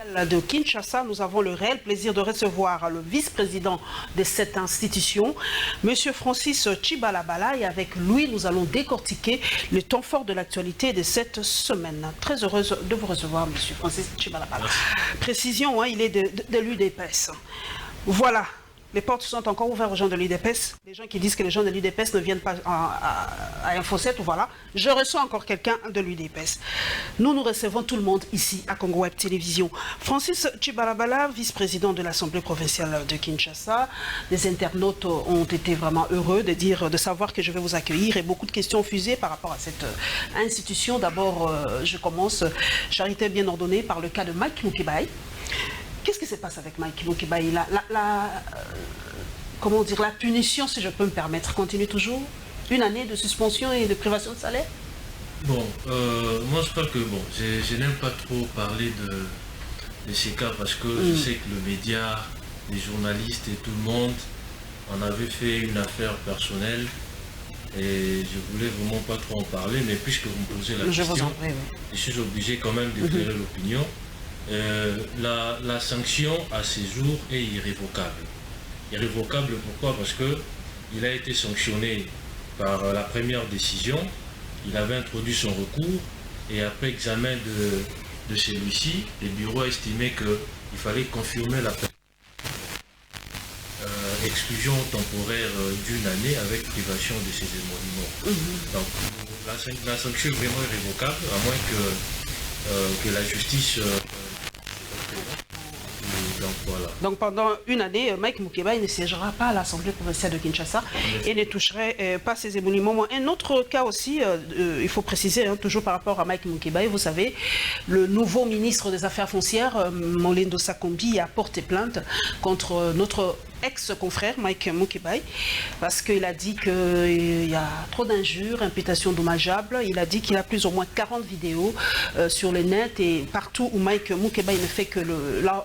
provinciale de Kinshasa, nous avons le réel plaisir de recevoir le vice-président de cette institution, M. Francis Tchibalabala, et avec lui, nous allons décortiquer le temps fort de l'actualité de cette semaine. Très heureuse de vous recevoir, M. Francis Tchibalabala. Précision, il est de l'UDPS. Voilà. Les portes sont encore ouvertes aux gens de l'UDPS. Les gens qui disent que les gens de l'UDPS ne viennent pas à Info 7, voilà. Je reçois encore quelqu'un de l'UDPS. Nous recevons tout le monde ici à Congo Web Télévision. Francis Tchibalabala, vice-président de l'Assemblée provinciale de Kinshasa. Les internautes ont été vraiment heureux de savoir que je vais vous accueillir et beaucoup de questions fusées par rapport à cette institution. D'abord, je commence, charité bien ordonnée, par le cas de Mike Mukibai. Qu'est-ce qui se passe avec Mike Mukibai? Comment dire, la punition, si je peux me permettre, continue toujours? Une année de suspension et de privation de salaire? Bon, moi je crois que bon, je n'aime pas trop parler de ces cas parce que je sais que le média, les journalistes et tout le monde en avait fait une affaire personnelle et je voulais vraiment pas trop en parler, mais puisque vous me posez la question, je suis obligé quand même d'éclairer l'opinion. La sanction à ces jours est irrévocable. Irrévocable pourquoi? Parce qu'il a été sanctionné par la première décision, il avait introduit son recours et après examen de celui-ci, le bureau a estimé qu'il fallait confirmer la exclusion temporaire d'une année avec privation de ses émoluments. Donc la sanction est vraiment irrévocable, à moins que la justice... Donc, voilà. Donc pendant une année, Mike Mukibai ne siégera pas à l'Assemblée provinciale de Kinshasa et ne toucherait pas ses émoluments. Un autre cas aussi, il faut préciser, toujours par rapport à Mike Mukibai, vous savez, le nouveau ministre des Affaires foncières, Molindo Sakombi, a porté plainte contre notre ex-confrère Mike Mukibai parce qu'il a dit qu'il y a trop d'injures, imputations dommageables. Il a dit qu'il a plus ou moins 40 vidéos sur le net et partout où Mike Mukibai ne fait que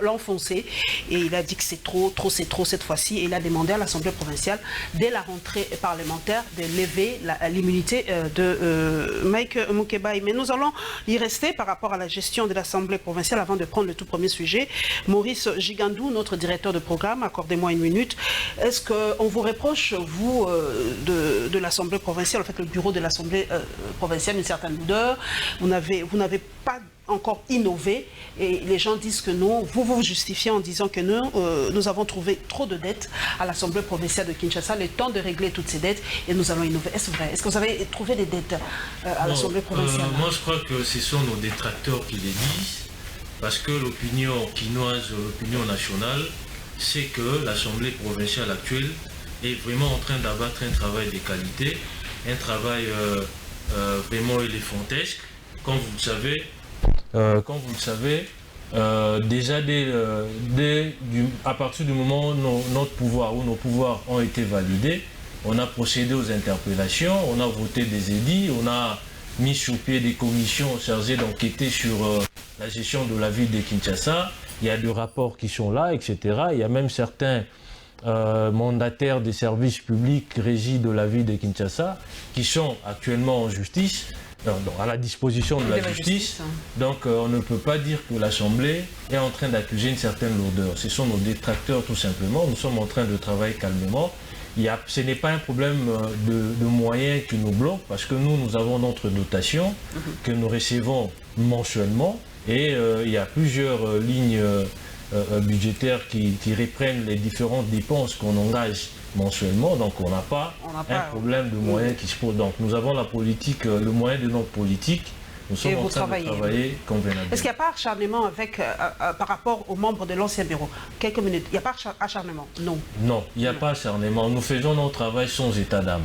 l'enfoncer. Et il a dit que c'est trop cette fois-ci. Et il a demandé à l'Assemblée provinciale, dès la rentrée parlementaire, de lever l'immunité de Mike Mukibai. Mais nous allons y rester par rapport à la gestion de l'Assemblée provinciale avant de prendre le tout premier sujet. Maurice Gigandou, notre directeur de programme, accordez-moi une minute. Est-ce qu'on vous reproche, vous, de l'Assemblée provinciale, en fait le bureau de l'Assemblée provinciale, une certaine lourdeur? Vous n'avez pas encore innové et les gens disent que non, vous justifiez en disant que non, nous avons trouvé trop de dettes à l'Assemblée provinciale de Kinshasa, le temps de régler toutes ces dettes et nous allons innover. Est-ce vrai? Est-ce que vous avez trouvé des dettes à l'Assemblée provinciale? Moi je crois que ce sont nos détracteurs qui les disent parce que l'opinion quinoise, l'opinion nationale, c'est que l'Assemblée provinciale actuelle est vraiment en train d'abattre un travail de qualité, un travail vraiment éléphantesque. Comme vous le savez, déjà à partir du moment où nos pouvoirs ont été validés, on a procédé aux interpellations, on a voté des édits, on a mis sur pied des commissions chargées d'enquêter sur la gestion de la ville de Kinshasa. Il y a des rapports qui sont là, etc. Il y a même certains mandataires des services publics régis de la ville de Kinshasa qui sont actuellement en justice, à la disposition de la justice. Donc on ne peut pas dire que l'Assemblée est en train d'accuser une certaine lourdeur. Ce sont nos détracteurs tout simplement. Nous sommes en train de travailler calmement. Ce n'est pas un problème de moyens qui nous bloque parce que nous avons notre dotation que nous recevons mensuellement. Et il y a plusieurs lignes budgétaires qui reprennent les différentes dépenses qu'on engage mensuellement. Donc on n'a pas un problème de moyens qui se pose. Donc nous avons la politique, le moyen de notre politique. Nous sommes en train de travailler convenablement. Est-ce qu'il n'y a pas acharnement par rapport aux membres de l'ancien bureau? Quelques minutes. Il n'y a pas acharnement? Non. Non, il n'y a pas acharnement. Nous faisons notre travail sans état d'âme.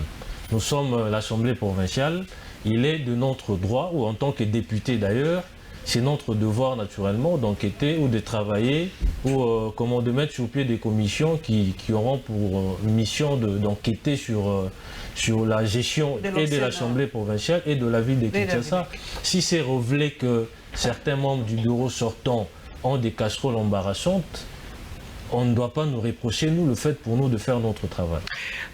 Nous sommes l'Assemblée provinciale. Il est de notre droit, ou en tant que député d'ailleurs, c'est notre devoir naturellement d'enquêter ou de travailler ou de mettre sur pied des commissions qui auront pour mission d'enquêter sur la gestion et de l'Assemblée provinciale et de la ville de Kinshasa. Si c'est révélé que certains membres du bureau sortant ont des casseroles embarrassantes, on ne doit pas nous reprocher, nous, le fait pour nous de faire notre travail.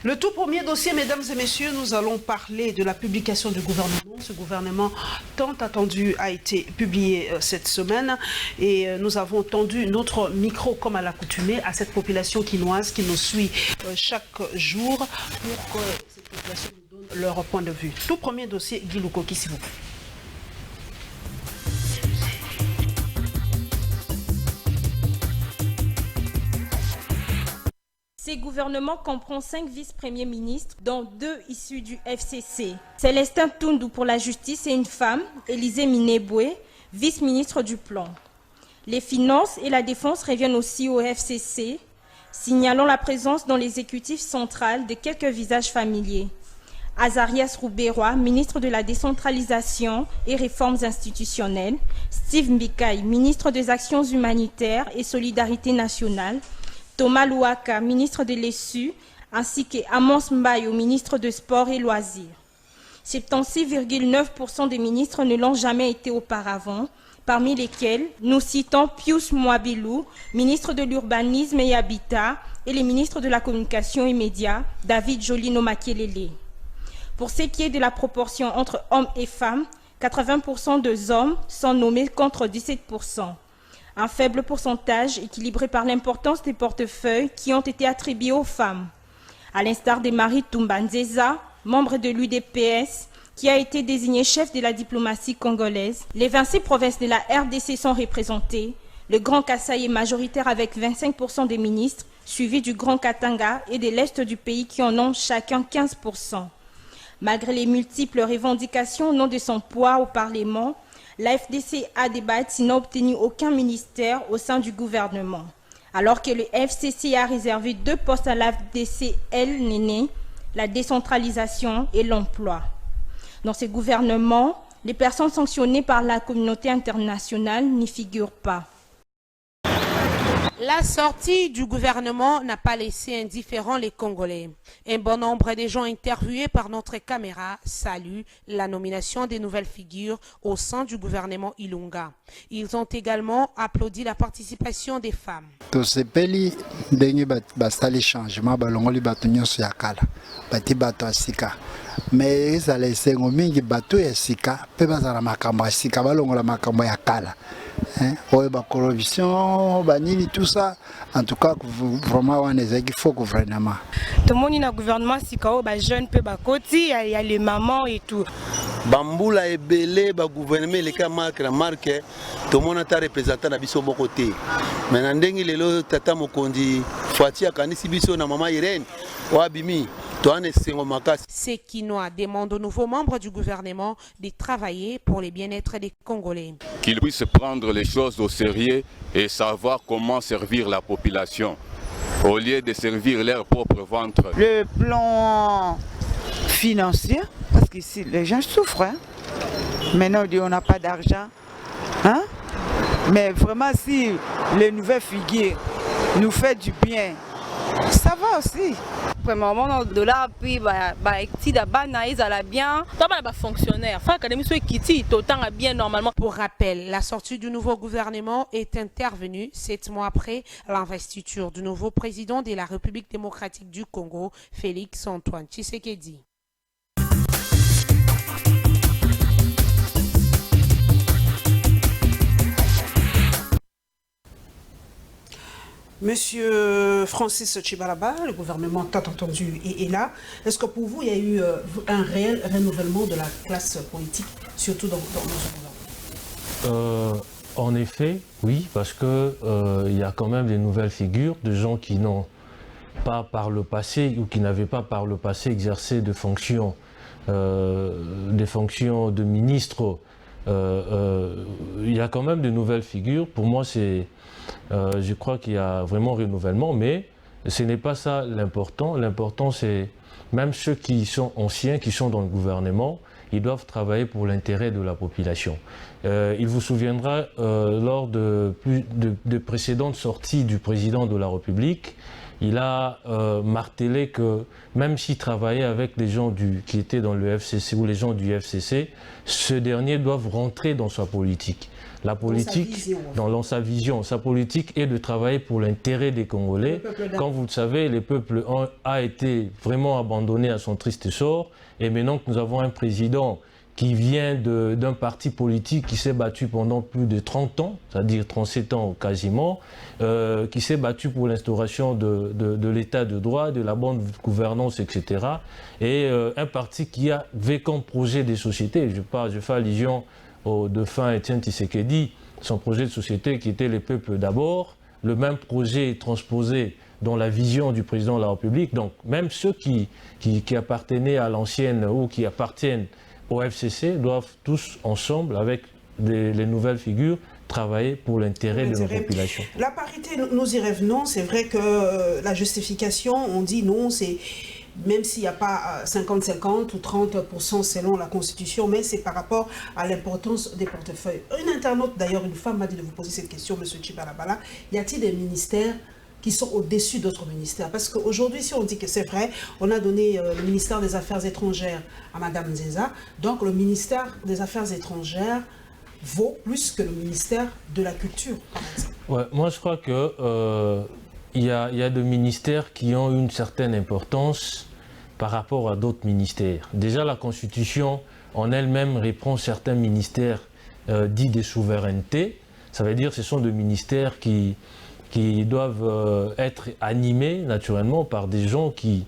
Le tout premier dossier, mesdames et messieurs, nous allons parler de la publication du gouvernement. Ce gouvernement tant attendu a été publié cette semaine et nous avons tendu notre micro, comme à l'accoutumée, à cette population quinoise qui nous suit chaque jour pour que cette population nous donne leur point de vue. Tout premier dossier, Guy Lukoki, s'il vous plaît. Ce gouvernement comprend 5 vice-premiers ministres, dont 2 issus du FCC. Célestin Toundou pour la justice et une femme, Élisée Mineboué, vice-ministre du plan. Les finances et la défense reviennent aussi au FCC, signalant la présence dans l'exécutif central de quelques visages familiers. Azarias Rouberois, ministre de la décentralisation et réformes institutionnelles. Steve Mbikaï, ministre des Actions humanitaires et solidarité nationale. Thomas Louaka, ministre de l'ESU, ainsi qu'Amos Mbayo, ministre de Sport et Loisirs. 76,9% des ministres ne l'ont jamais été auparavant, parmi lesquels nous citons Pius Mwabilou, ministre de l'Urbanisme et Habitat, et les ministres de la Communication et Médias, David Jolino Makelele. Pour ce qui est de la proportion entre hommes et femmes, 80% des hommes sont nommés contre 17%. Un faible pourcentage équilibré par l'importance des portefeuilles qui ont été attribués aux femmes. À l'instar de Marie Toumbanzeza, membre de l'UDPS, qui a été désigné chef de la diplomatie congolaise, les 26 provinces de la RDC sont représentées. Le Grand Kasaï est majoritaire avec 25% des ministres, suivi du Grand Katanga et de l'Est du pays qui en ont chacun 15%. Malgré les multiples revendications au nom de son poids au Parlement, la FDC a débattu n'a obtenu aucun ministère au sein du gouvernement. Alors que le FCC a réservé 2 postes à la FDC Néné, la décentralisation et l'emploi. Dans ce gouvernement, les personnes sanctionnées par la communauté internationale n'y figurent pas. La sortie du gouvernement n'a pas laissé indifférents les Congolais. Un bon nombre de gens interviewés par notre caméra saluent la nomination des nouvelles figures au sein du gouvernement Ilunga. Ils ont également applaudi la participation des femmes. Tosepeli ndenge basali changement balongoli bato nyonso ya kala bati bato asika mais ezala esengo mingi bato ya sika pe bazala makambo ya sika balongola makambo ya kala. Oye ba corruption banini tout ça en tout cas vraiment on est il faut gouvernement tout le monde na gouvernement sikao ba jeune pe ba koti il y a les mamans et tout bambula ebele ba gouvernement le ka marque la marque tout le monde ta représentant na biso moko te mais na ndenge lelo tata mokondi Fatia kanisi biso na mama Irene wabimi. Ces Quinois demandent aux nouveaux membres du gouvernement de travailler pour le bien-être des Congolais. Qu'ils puissent prendre les choses au sérieux et savoir comment servir la population, au lieu de servir leur propre ventre. Le plan financier, parce qu'ici les gens souffrent. Hein? Maintenant on dit on n'a pas d'argent. Hein? Mais vraiment si les nouvelles figures nous font du bien, ça va aussi. Premièrement, le dollar, puis bien. Fonctionnaire. Bien normalement. Pour rappel, la sortie du nouveau gouvernement est intervenue 7 mois après l'investiture du nouveau président de la République démocratique du Congo, Félix Antoine Tshisekedi. Monsieur Francis Tchibalaba, le gouvernement tant entendu est là. Est-ce que pour vous, il y a eu un réel renouvellement de la classe politique, surtout dans nos gouvernements? En effet, oui, parce que il y a quand même des nouvelles figures de gens qui n'ont pas par le passé ou qui n'avaient pas par le passé exercé des fonctions de ministre. Il y a quand même de nouvelles figures. Pour moi, je crois qu'il y a vraiment renouvellement, mais ce n'est pas ça l'important. L'important, c'est même ceux qui sont anciens, qui sont dans le gouvernement, ils doivent travailler pour l'intérêt de la population. Il vous souviendra, lors de précédentes sorties du président de la République, il a martelé que même s'il travaillait avec les gens qui étaient dans le FCC ou les gens du FCC, ce dernier doivent rentrer dans sa politique. La politique, dans sa vision, sa politique est de travailler pour l'intérêt des Congolais. Comme vous le savez, le peuple a été vraiment abandonné à son triste sort. Et maintenant que nous avons un président qui vient d'un parti politique qui s'est battu pendant plus de 30 ans, c'est-à-dire 37 ans quasiment, qui s'est battu pour l'instauration de l'état de droit, de la bonne gouvernance, etc. Et un parti qui avait comme projet des sociétés, je fais allusion au défunt Étienne Tshisekedi, son projet de société qui était les peuples d'abord, le même projet est transposé dans la vision du président de la République. Donc même ceux qui appartenaient à l'ancienne ou qui appartiennent au FCC doivent tous ensemble, avec les nouvelles figures, travailler pour l'intérêt de nos populations. La parité, nous y revenons. C'est vrai que la justification, on dit non, c'est même s'il n'y a pas 50-50 ou 30% selon la Constitution, mais c'est par rapport à l'importance des portefeuilles. Une internaute, d'ailleurs, une femme m'a dit de vous poser cette question, M. Chibalabala, y a-t-il des ministères qui sont au-dessus d'autres ministères? Parce qu'aujourd'hui, si on dit que c'est vrai, on a donné le ministère des Affaires étrangères à Mme Nzeza, donc le ministère des Affaires étrangères vaut plus que le ministère de la Culture, par exemple. Ouais, moi, je crois que il y a des ministères qui ont une certaine importance par rapport à d'autres ministères. Déjà, la Constitution en elle-même reprend certains ministères dits de souveraineté. Ça veut dire que ce sont des ministères qui doivent être animés naturellement par des gens qui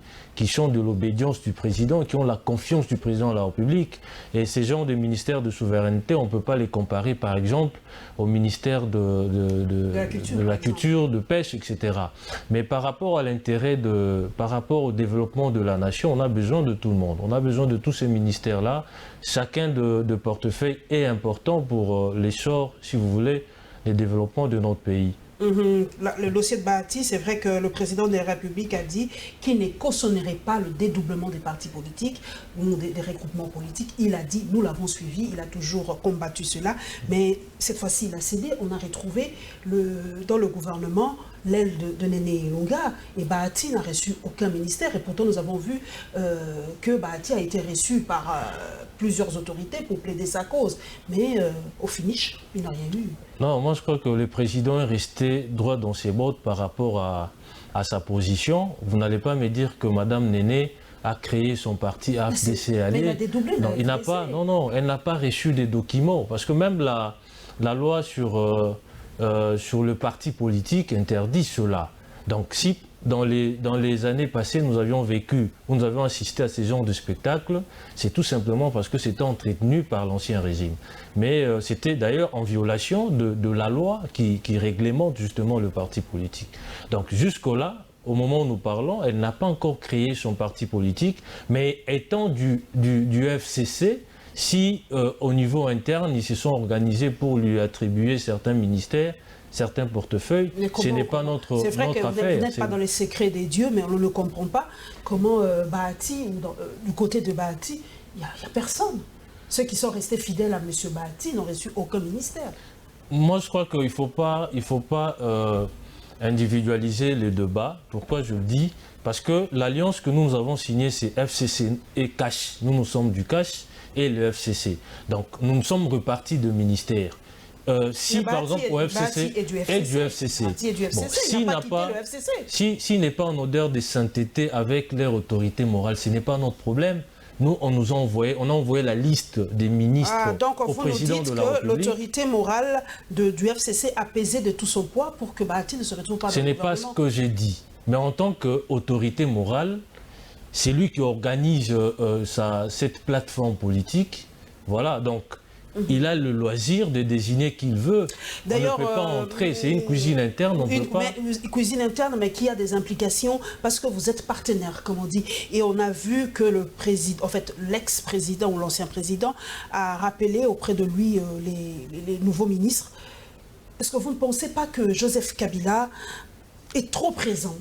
sont de l'obédience du président, qui ont la confiance du président de la République. Et ces gens de ministères de souveraineté, on ne peut pas les comparer par exemple au ministère de la culture, de pêche, etc. Mais par rapport à l'intérêt, par rapport au développement de la nation, on a besoin de tout le monde. On a besoin de tous ces ministères-là. Chacun de portefeuille est important pour l'essor, si vous voulez, et le développement de notre pays. Le dossier de Bahati, c'est vrai que le président de la République a dit qu'il ne cautionnerait pas le dédoublement des partis politiques ou des regroupements politiques. Il a dit, nous l'avons suivi, il a toujours combattu cela, mais cette fois-ci il a cédé. On a retrouvé dans le gouvernement l'aile de Néné Ilunga, et Bahati n'a reçu aucun ministère, et pourtant nous avons vu que Bahati a été reçu par plusieurs autorités pour plaider sa cause, mais au finish, il n'a rien eu. Non, moi je crois que le président est resté droit dans ses bottes par rapport à sa position. Vous n'allez pas me dire que Mme Néné a créé son parti AFDC. Mais il a dédoublé. Non, elle n'a pas reçu des documents, parce que même la loi sur le parti politique interdit cela. Donc si dans les années passées nous avions assisté à ces genres de spectacles, c'est tout simplement parce que c'était entretenu par l'ancien régime. Mais c'était d'ailleurs en violation de la loi qui réglemente justement le parti politique. Donc jusque-là, au moment où nous parlons, elle n'a pas encore créé son parti politique, mais étant du FCC, si au niveau interne, ils se sont organisés pour lui attribuer certains ministères, certains portefeuilles, ce n'est pas notre affaire. C'est vrai que vous n'êtes pas dans les secrets des dieux, mais on ne comprend pas comment Bahati, du côté de Bahati, il n'y a personne. Ceux qui sont restés fidèles à M. Bahati n'ont reçu aucun ministère. Moi, je crois qu'il ne faut pas individualiser les débats. Pourquoi je le dis? Parce que l'alliance que nous avons signée, c'est FCC et CACH. Nous sommes du CACH et le FCC. Donc, nous sommes repartis de ministères. Si par exemple au FCC et du FCC, s'il n'est pas en odeur de sainteté avec leur autorité morale, ce n'est pas notre problème. Nous, on a envoyé la liste des ministres au président de la République. Donc, vous nous dites que l'autorité morale du FCC a pesé de tout son poids pour que Bahati ne se retrouve pas dans le gouvernement. Ce n'est pas ce que j'ai dit. Mais en tant qu'autorité morale, c'est lui qui organise cette plateforme politique. Voilà, donc il a le loisir de désigner qui il veut. D'ailleurs, on ne peut pas entrer, c'est une cuisine interne, on ne peut pas... Une cuisine interne, mais qui a des implications, parce que vous êtes partenaire, comme on dit. Et on a vu que le président, en fait, l'ex-président ou l'ancien président a rappelé auprès de lui les nouveaux ministres. Est-ce que vous ne pensez pas que Joseph Kabila est trop présent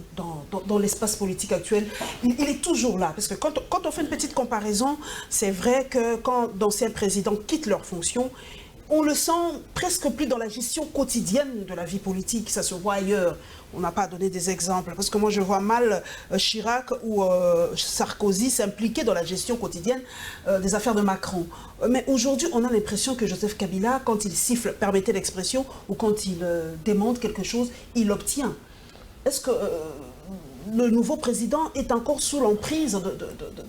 dans l'espace politique actuel? Il est toujours là, parce que quand on fait une petite comparaison, c'est vrai que quand d'anciens présidents quittent leur fonction, on le sent presque plus dans la gestion quotidienne de la vie politique, ça se voit ailleurs. On n'a pas donné des exemples, parce que moi je vois mal Chirac ou Sarkozy s'impliquer dans la gestion quotidienne des affaires de Macron. Mais aujourd'hui, on a l'impression que Joseph Kabila, quand il siffle, permettez l'expression, ou quand il démontre quelque chose, il l'obtient. Est-ce que le nouveau président est encore sous l'emprise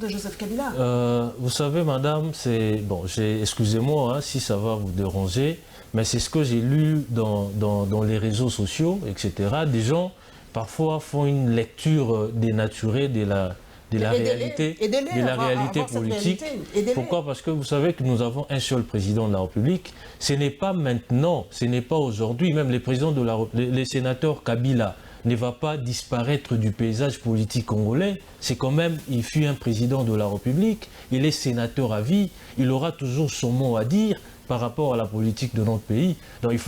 de Joseph Kabila? Vous savez, madame, c'est bon. Excusez-moi si ça va vous déranger, mais c'est ce que j'ai lu dans les réseaux sociaux, etc. Des gens parfois font une lecture dénaturée de la réalité politique. Pourquoi? Parce que vous savez que nous avons un seul président de la République. Ce n'est pas maintenant, ce n'est pas aujourd'hui. Même les sénateurs Kabila ne va pas disparaître du paysage politique congolais. C'est quand même, il fut un président de la République, il est sénateur à vie, il aura toujours son mot à dire par rapport à la politique de notre pays. Donc il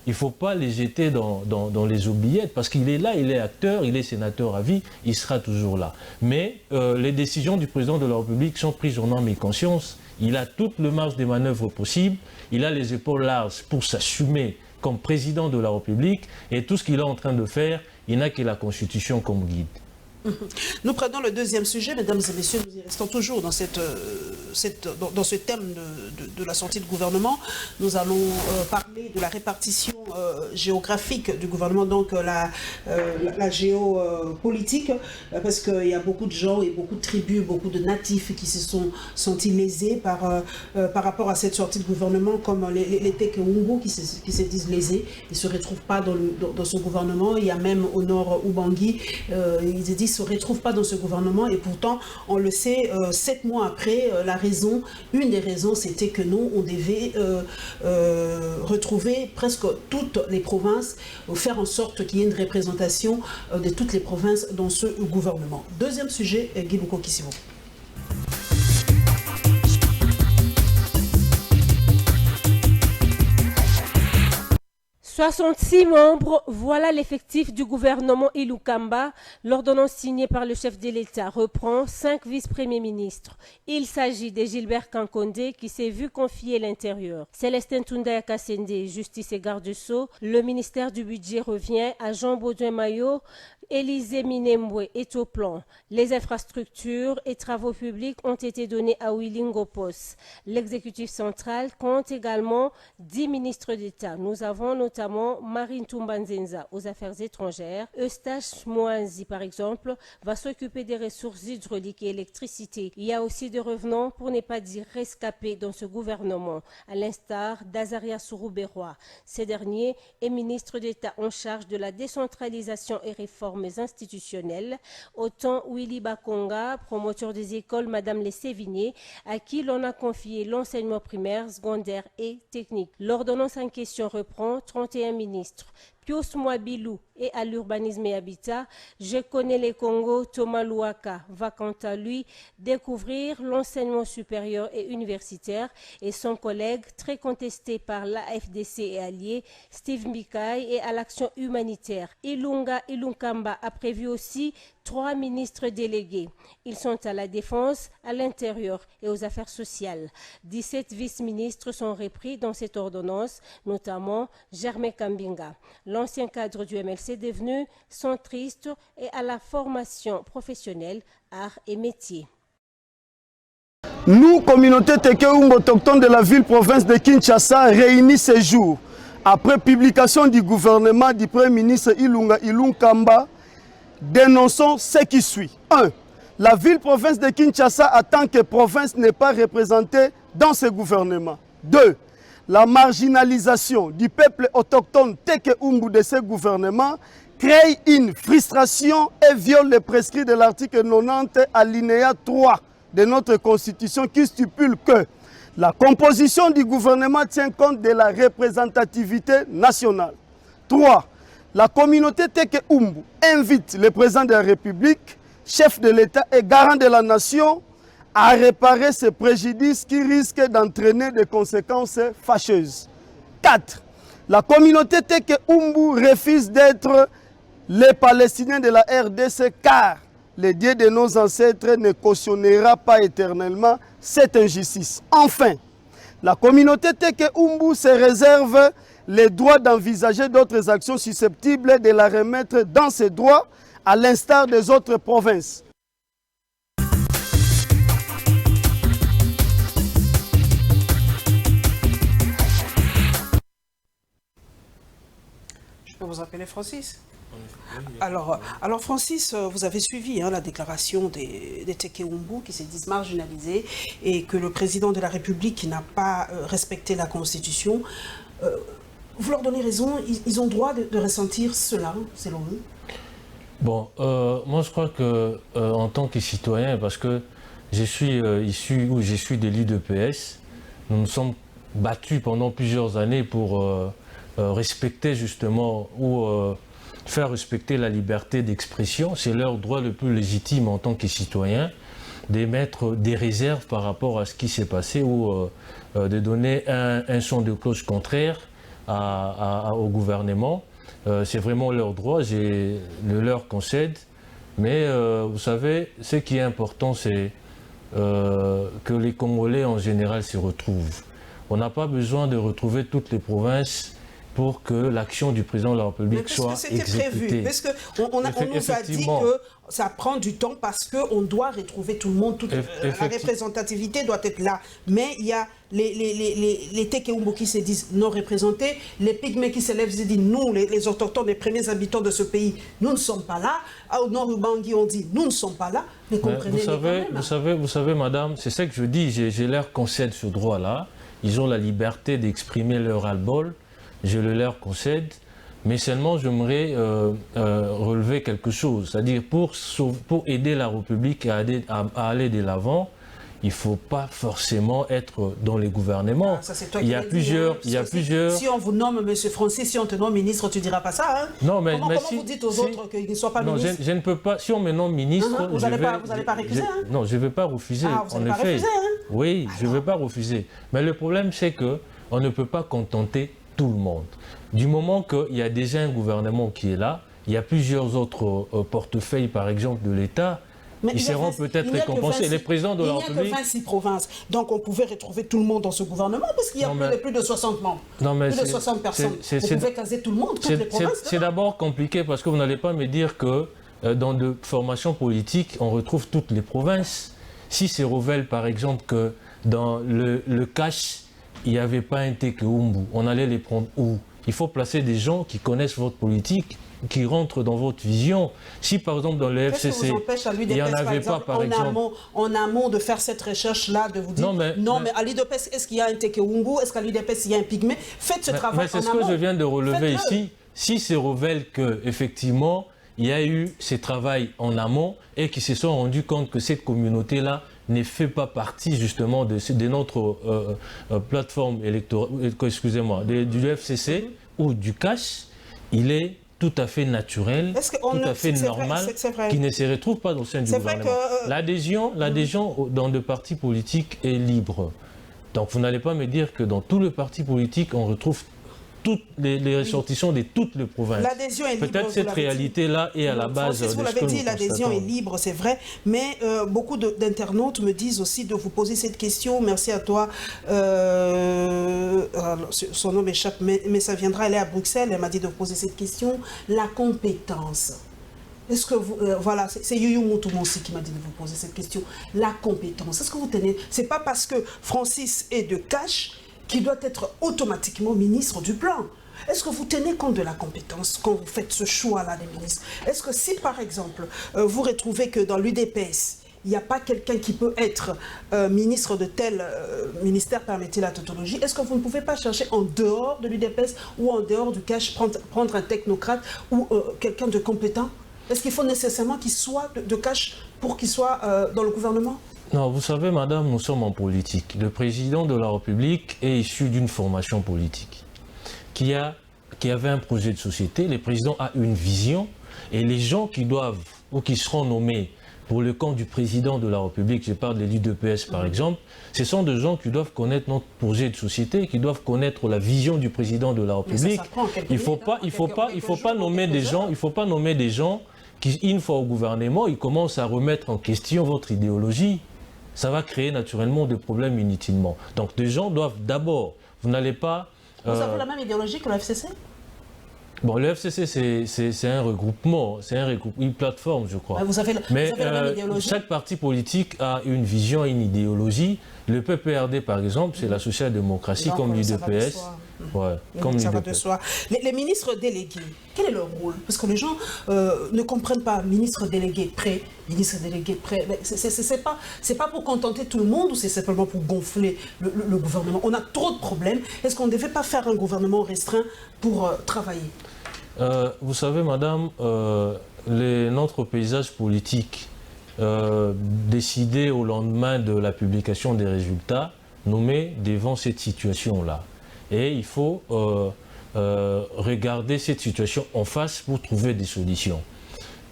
ne faut pas les jeter dans les oubliettes, parce qu'il est là, il est acteur, il est sénateur à vie, il sera toujours là. Mais les décisions du président de la République sont prises en âme et conscience. Il a toute le marge des manœuvres possibles, il a les épaules larges pour s'assumer comme président de la République, et tout ce qu'il est en train de faire, il n'a que la Constitution comme guide. Nous prenons le deuxième sujet, mesdames et messieurs, nous y restons toujours dans, dans ce thème de la sortie de gouvernement. Nous allons parler de la répartition géographique du gouvernement, donc la géopolitique, parce qu'il y a beaucoup de gens et beaucoup de tribus, beaucoup de natifs qui se sont sentis lésés par rapport à cette sortie de gouvernement, comme les Tekeungu qui se disent lésés, ils ne se retrouvent pas dans ce gouvernement. Il y a même au nord Ubangi, ils se disent ne se retrouvent pas dans ce gouvernement, et pourtant on le sait, 7 mois après, une des raisons c'était que nous on devait retrouver presque toutes les provinces, faire en sorte qu'il y ait une représentation de toutes les provinces dans ce gouvernement. Deuxième sujet, Guy Luko Kisivo. 66 membres, voilà l'effectif du gouvernement Ilukamba. L'ordonnance signée par le chef de l'État reprend 5 vice-premiers ministres. Il s'agit de Gilbert Kankonde qui s'est vu confier l'intérieur. Célestin Tundaya Kassende, justice et garde-sceaux. Le ministère du budget revient à Jean Baudouin Maillot. Élisée Minembwe est au plan. Les infrastructures et travaux publics ont été donnés à Willy Ngopos. L'exécutif central compte également 10 ministres d'État. Nous avons notamment Marine Toumbanzenza aux affaires étrangères. Eustache Mouanzi, par exemple, va s'occuper des ressources hydrauliques et électricité. Il y a aussi des revenants, pour ne pas dire rescapés, dans ce gouvernement, à l'instar d'Azaria Sourouberois. Ce dernier est ministre d'État en charge de la décentralisation et réforme institutionnelles. Autant Willy Bakonga, promoteur des écoles Madame Les Sévigné, à qui l'on a confié l'enseignement primaire, secondaire et technique. L'ordonnance en question reprend 31 ministres. Pius Mwabilou et à l'urbanisme et habitat, Je connais les Congo, Thomas Louaka va quant à lui découvrir l'enseignement supérieur et universitaire, et son collègue très contesté par l'AFDC et alliés, Steve Mbikai, et à l'action humanitaire. Ilunga Ilunkamba a prévu aussi 3 ministres délégués. Ils sont à la défense, à l'intérieur et aux affaires sociales. 17 vice-ministres sont repris dans cette ordonnance, notamment Germain Kambinga. L'ancien cadre du MLC devenu centriste et à la formation professionnelle, arts et métiers. Nous, communauté Tekeungu autochtone de la ville-province de Kinshasa, réunis ce jour, après publication du gouvernement du Premier ministre Ilunga Ilunkamba, dénonçons ce qui suit. 1. La ville-province de Kinshasa en tant que province n'est pas représentée dans ce gouvernement. 2. La marginalisation du peuple autochtone Tekeungu de ce gouvernement crée une frustration et viole les prescrits de l'article 90 alinéa 3 de notre constitution qui stipule que la composition du gouvernement tient compte de la représentativité nationale. 3. La communauté Tekeungu invite le président de la République, chef de l'État et garant de la nation, à réparer ce préjudice qui risque d'entraîner des conséquences fâcheuses. 4. La communauté Tekeungu refuse d'être les Palestiniens de la RDC car le Dieu de nos ancêtres ne cautionnera pas éternellement cette injustice. Enfin, La communauté Teke Umbu se réserve le droit d'envisager d'autres actions susceptibles de la remettre dans ses droits, à l'instar des autres provinces. Je peux vous appeler Francis? Alors Francis, vous avez suivi la déclaration des Teke Umbu qui se disent marginalisés et que le président de la République n'a pas respecté la Constitution. Vous leur donnez raison, ils ont droit de ressentir cela, selon vous? Bon, moi je crois que en tant que citoyen, parce que je suis issu ou je suis d'élu de PS, nous nous sommes battus pendant plusieurs années pour respecter justement ou faire respecter la liberté d'expression. C'est leur droit le plus légitime en tant que citoyen d'émettre des réserves par rapport à ce qui s'est passé ou de donner un son de cloche contraire au gouvernement. C'est vraiment leur droit, je le leur concède. Mais vous savez, ce qui est important, c'est que les Congolais en général se retrouvent. On n'a pas besoin de retrouver toutes les provinces pour que l'action du président de la République soit exécutée. Parce qu'on nous a dit que ça prend du temps parce qu'on doit retrouver tout le monde, la représentativité doit être là. Mais il y a les Teke Umbu qui se disent non représentés, les Pygmées qui se lèvent et disent nous, les autochtones, les premiers habitants de ce pays, nous ne sommes pas là. Au nord Ubangi, on dit nous ne sommes pas là. Mais comprenez vous savez, madame, c'est ça que je dis, je leur concède ce droit-là. Ils ont la liberté d'exprimer leur ras-le-bol. Je le leur concède, mais seulement j'aimerais relever quelque chose. C'est-à-dire, pour aider la République à aller de l'avant, il ne faut pas forcément être dans les gouvernements. Ah, ça, c'est toi il y a plusieurs. Si on vous nomme M. Francis, si on te nomme ministre, tu ne diras pas ça. Hein? Non, mais comment vous dites aux autres qu'ils ne soient pas ministres? Je ne peux pas. Si on me nomme ministre, vous n'allez pas refuser. Non, je ne vais pas refuser. Vous n'allez pas refuser, hein? Oui, je ne vais pas refuser. Mais le problème, c'est qu'on ne peut pas contenter tout le monde. Du moment qu'il y a déjà un gouvernement qui est là, il y a plusieurs autres portefeuilles, par exemple, de l'État, ils seront peut-être récompensés. Les présidents de la République... Il n'y a que 26 provinces, donc on pouvait retrouver tout le monde dans ce gouvernement, parce qu'il y a plus de 60 membres, plus de 60 personnes. Vous pouvez caser tout le monde, toutes les provinces. C'est d'abord compliqué, parce que vous n'allez pas me dire que dans de formations politiques, on retrouve toutes les provinces. Si c'est révèle, par exemple, que dans le cash, il n'y avait pas un Teke Umbu, on allait les prendre où? Il faut placer des gens qui connaissent votre politique, qui rentrent dans votre vision. Si par exemple dans le FCC, il n'y en avait pas par exemple... En amont de faire cette recherche-là, de vous dire, mais à l'UDPS, est-ce qu'il y a un Teke Umbu? Est-ce qu'à l'UDPS, il y a un Pygmée? Faites ce travail en amont. Mais c'est ce que je viens de relever ici. Si c'est révèle qu'effectivement, il y a eu ce travail en amont et qu'ils se sont rendus compte que cette communauté-là ne fait pas partie justement de notre plateforme électorale, excusez-moi, du FCC ou du CASH, il est tout à fait naturel, tout à fait normal, qui ne se retrouve pas au sein du gouvernement. L'adhésion dans le parti politique est libre. Donc vous n'allez pas me dire que dans tout le parti politique, on retrouve toutes les ressortissants de toutes les provinces. L'adhésion est libre. Peut-être cette réalité-là est à la base de ce que nous constatons. Vous l'avez dit, l'adhésion est libre, c'est vrai, mais beaucoup d'internautes me disent aussi de vous poser cette question. Merci à toi. Son nom m'échappe, mais ça viendra. Elle est à Bruxelles. Elle m'a dit de vous poser cette question. La compétence. Est-ce que vous... voilà, c'est Youyou Moutoumousi qui m'a dit de vous poser cette question. La compétence. Est-ce que vous tenez... C'est pas parce que Francis est de Cash qui doit être automatiquement ministre du plan. Est-ce que vous tenez compte de la compétence quand vous faites ce choix-là des ministres? Est-ce que si, par exemple, vous retrouvez que dans l'UDPS, il n'y a pas quelqu'un qui peut être ministre de tel ministère, permettez la tautologie, est-ce que vous ne pouvez pas chercher en dehors de l'UDPS ou en dehors du cash, prendre un technocrate ou quelqu'un de compétent? Est-ce qu'il faut nécessairement qu'il soit de cash pour qu'il soit dans le gouvernement? Non, vous savez, madame, nous sommes en politique. Le président de la République est issu d'une formation politique qui avait un projet de société. Le président a une vision et les gens qui doivent ou qui seront nommés pour le camp du président de la République, je parle de l'UDPS par exemple, ce sont des gens qui doivent connaître notre projet de société, qui doivent connaître la vision du président de la République. Il ne faut pas nommer des gens qui, une fois au gouvernement, ils commencent à remettre en question votre idéologie. ça va créer naturellement des problèmes inutilement. Donc des gens doivent d'abord, vous n'allez pas... Vous avez la même idéologie que le FCC? Bon, le FCC, c'est un regroupement, une plateforme, je crois. Vous avez la même idéologie? Chaque parti politique a une vision et une idéologie. Le PPRD, par exemple, c'est la social-démocratie, comme l'UDPS. Ouais, comme ça va de soi. Les ministres délégués, quel est leur rôle? Parce que les gens ne comprennent pas. Ministre délégué prêt, ministre délégué prêt. C'est pas pour contenter tout le monde ou c'est simplement pour gonfler le gouvernement? On a trop de problèmes. Est-ce qu'on ne devait pas faire un gouvernement restreint pour travailler? Vous savez, madame, notre paysage politique décidé au lendemain de la publication des résultats nous met devant cette situation-là. Et il faut regarder cette situation en face pour trouver des solutions.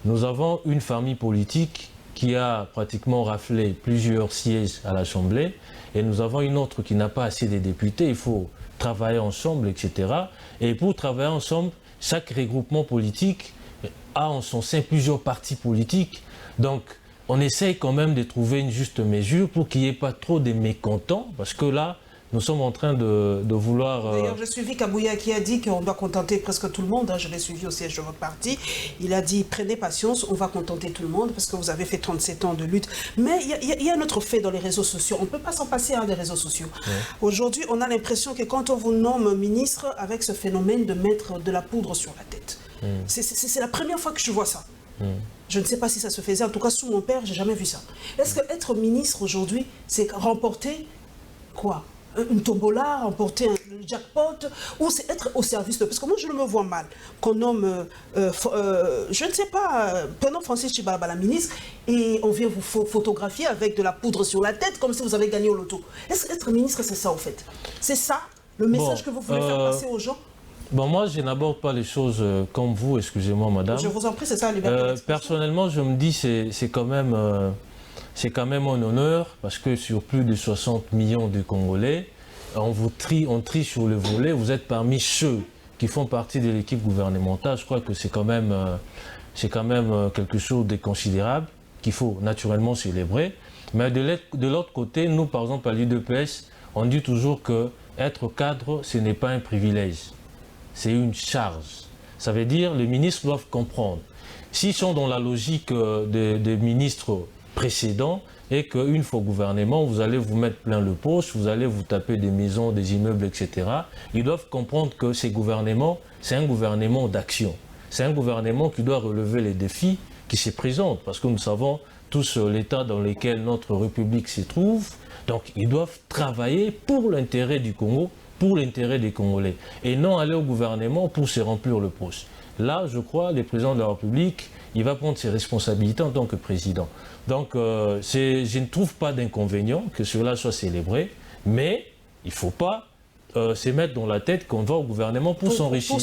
Nous avons une famille politique qui a pratiquement raflé plusieurs sièges à l'Assemblée et nous avons une autre qui n'a pas assez de députés. Il faut travailler ensemble, etc. Et pour travailler ensemble, chaque regroupement politique a en son sein plusieurs partis politiques. Donc, on essaye quand même de trouver une juste mesure pour qu'il n'y ait pas trop de mécontents, parce que là, nous sommes en train de vouloir... D'ailleurs, j'ai suivi Kabouya qui a dit qu'on doit contenter presque tout le monde. Je l'ai suivi au siège de votre parti. Il a dit, prenez patience, on va contenter tout le monde, parce que vous avez fait 37 ans de lutte. Mais il y a un autre fait dans les réseaux sociaux. On ne peut pas s'en passer des réseaux sociaux. Ouais. Aujourd'hui, on a l'impression que quand on vous nomme ministre, avec ce phénomène de mettre de la poudre sur la tête. C'est la première fois que je vois ça. Je ne sais pas si ça se faisait. En tout cas, sous mon père, je n'ai jamais vu ça. Est-ce qu'être ministre aujourd'hui, c'est remporter quoi? Une tombola, remporter un jackpot, ou c'est être au service de... Parce que moi, je me vois mal qu'on nomme, je ne sais pas, prenons Francis Tchibalaba, ministre, et on vient vous photographier avec de la poudre sur la tête, comme si vous avez gagné au loto. Est-ce qu'être ministre, c'est ça, au fait? C'est ça, le message que vous voulez faire passer aux gens? Bon, moi, je n'aborde pas les choses comme vous, excusez-moi, madame. Je vous en prie, c'est ça, la liberté. Personnellement, je me dis c'est quand même un honneur, parce que sur plus de 60 millions de Congolais, on trie sur le volet, vous êtes parmi ceux qui font partie de l'équipe gouvernementale. Je crois que c'est quand même quelque chose de considérable qu'il faut naturellement célébrer. Mais de l'autre côté, nous, par exemple, à l'UDPS, on dit toujours que être cadre, ce n'est pas un privilège. C'est une charge. Ça veut dire que les ministres doivent comprendre. S'ils sont dans la logique des ministres précédents et qu'une fois au gouvernement, vous allez vous mettre plein le poche, vous allez vous taper des maisons, des immeubles, etc. Ils doivent comprendre que ces gouvernements, c'est un gouvernement d'action. C'est un gouvernement qui doit relever les défis qui se présentent parce que nous savons tous l'état dans lequel notre République se trouve. Donc ils doivent travailler pour l'intérêt du Congo, pour l'intérêt des Congolais, et non aller au gouvernement pour se remplir le poche. Là, je crois, le président de la République, il va prendre ses responsabilités en tant que président. Donc, je ne trouve pas d'inconvénient que cela soit célébré, mais il ne faut pas se mettre dans la tête qu'on va au gouvernement pour s'enrichir.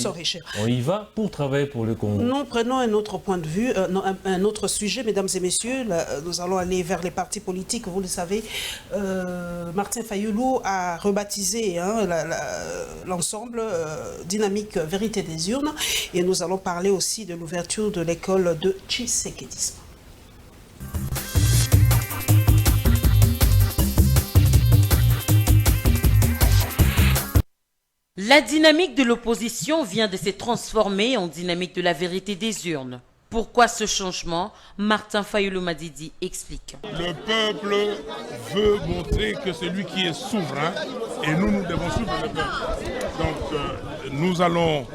On y va pour travailler pour le Congo. Nous prenons un autre point de vue, un autre sujet, mesdames et messieurs. Là, nous allons aller vers les partis politiques, vous le savez. Martin Fayoulou a rebaptisé l'ensemble Dynamique Vérité des Urnes. Et nous allons parler aussi de l'ouverture de l'école de Tshisekedisme. La dynamique de l'opposition vient de se transformer en dynamique de la vérité des urnes. Pourquoi ce changement? Martin Fayoulou Madidi explique. Le peuple veut montrer que c'est lui qui est souverain et nous devons suivre le peuple. Donc nous allons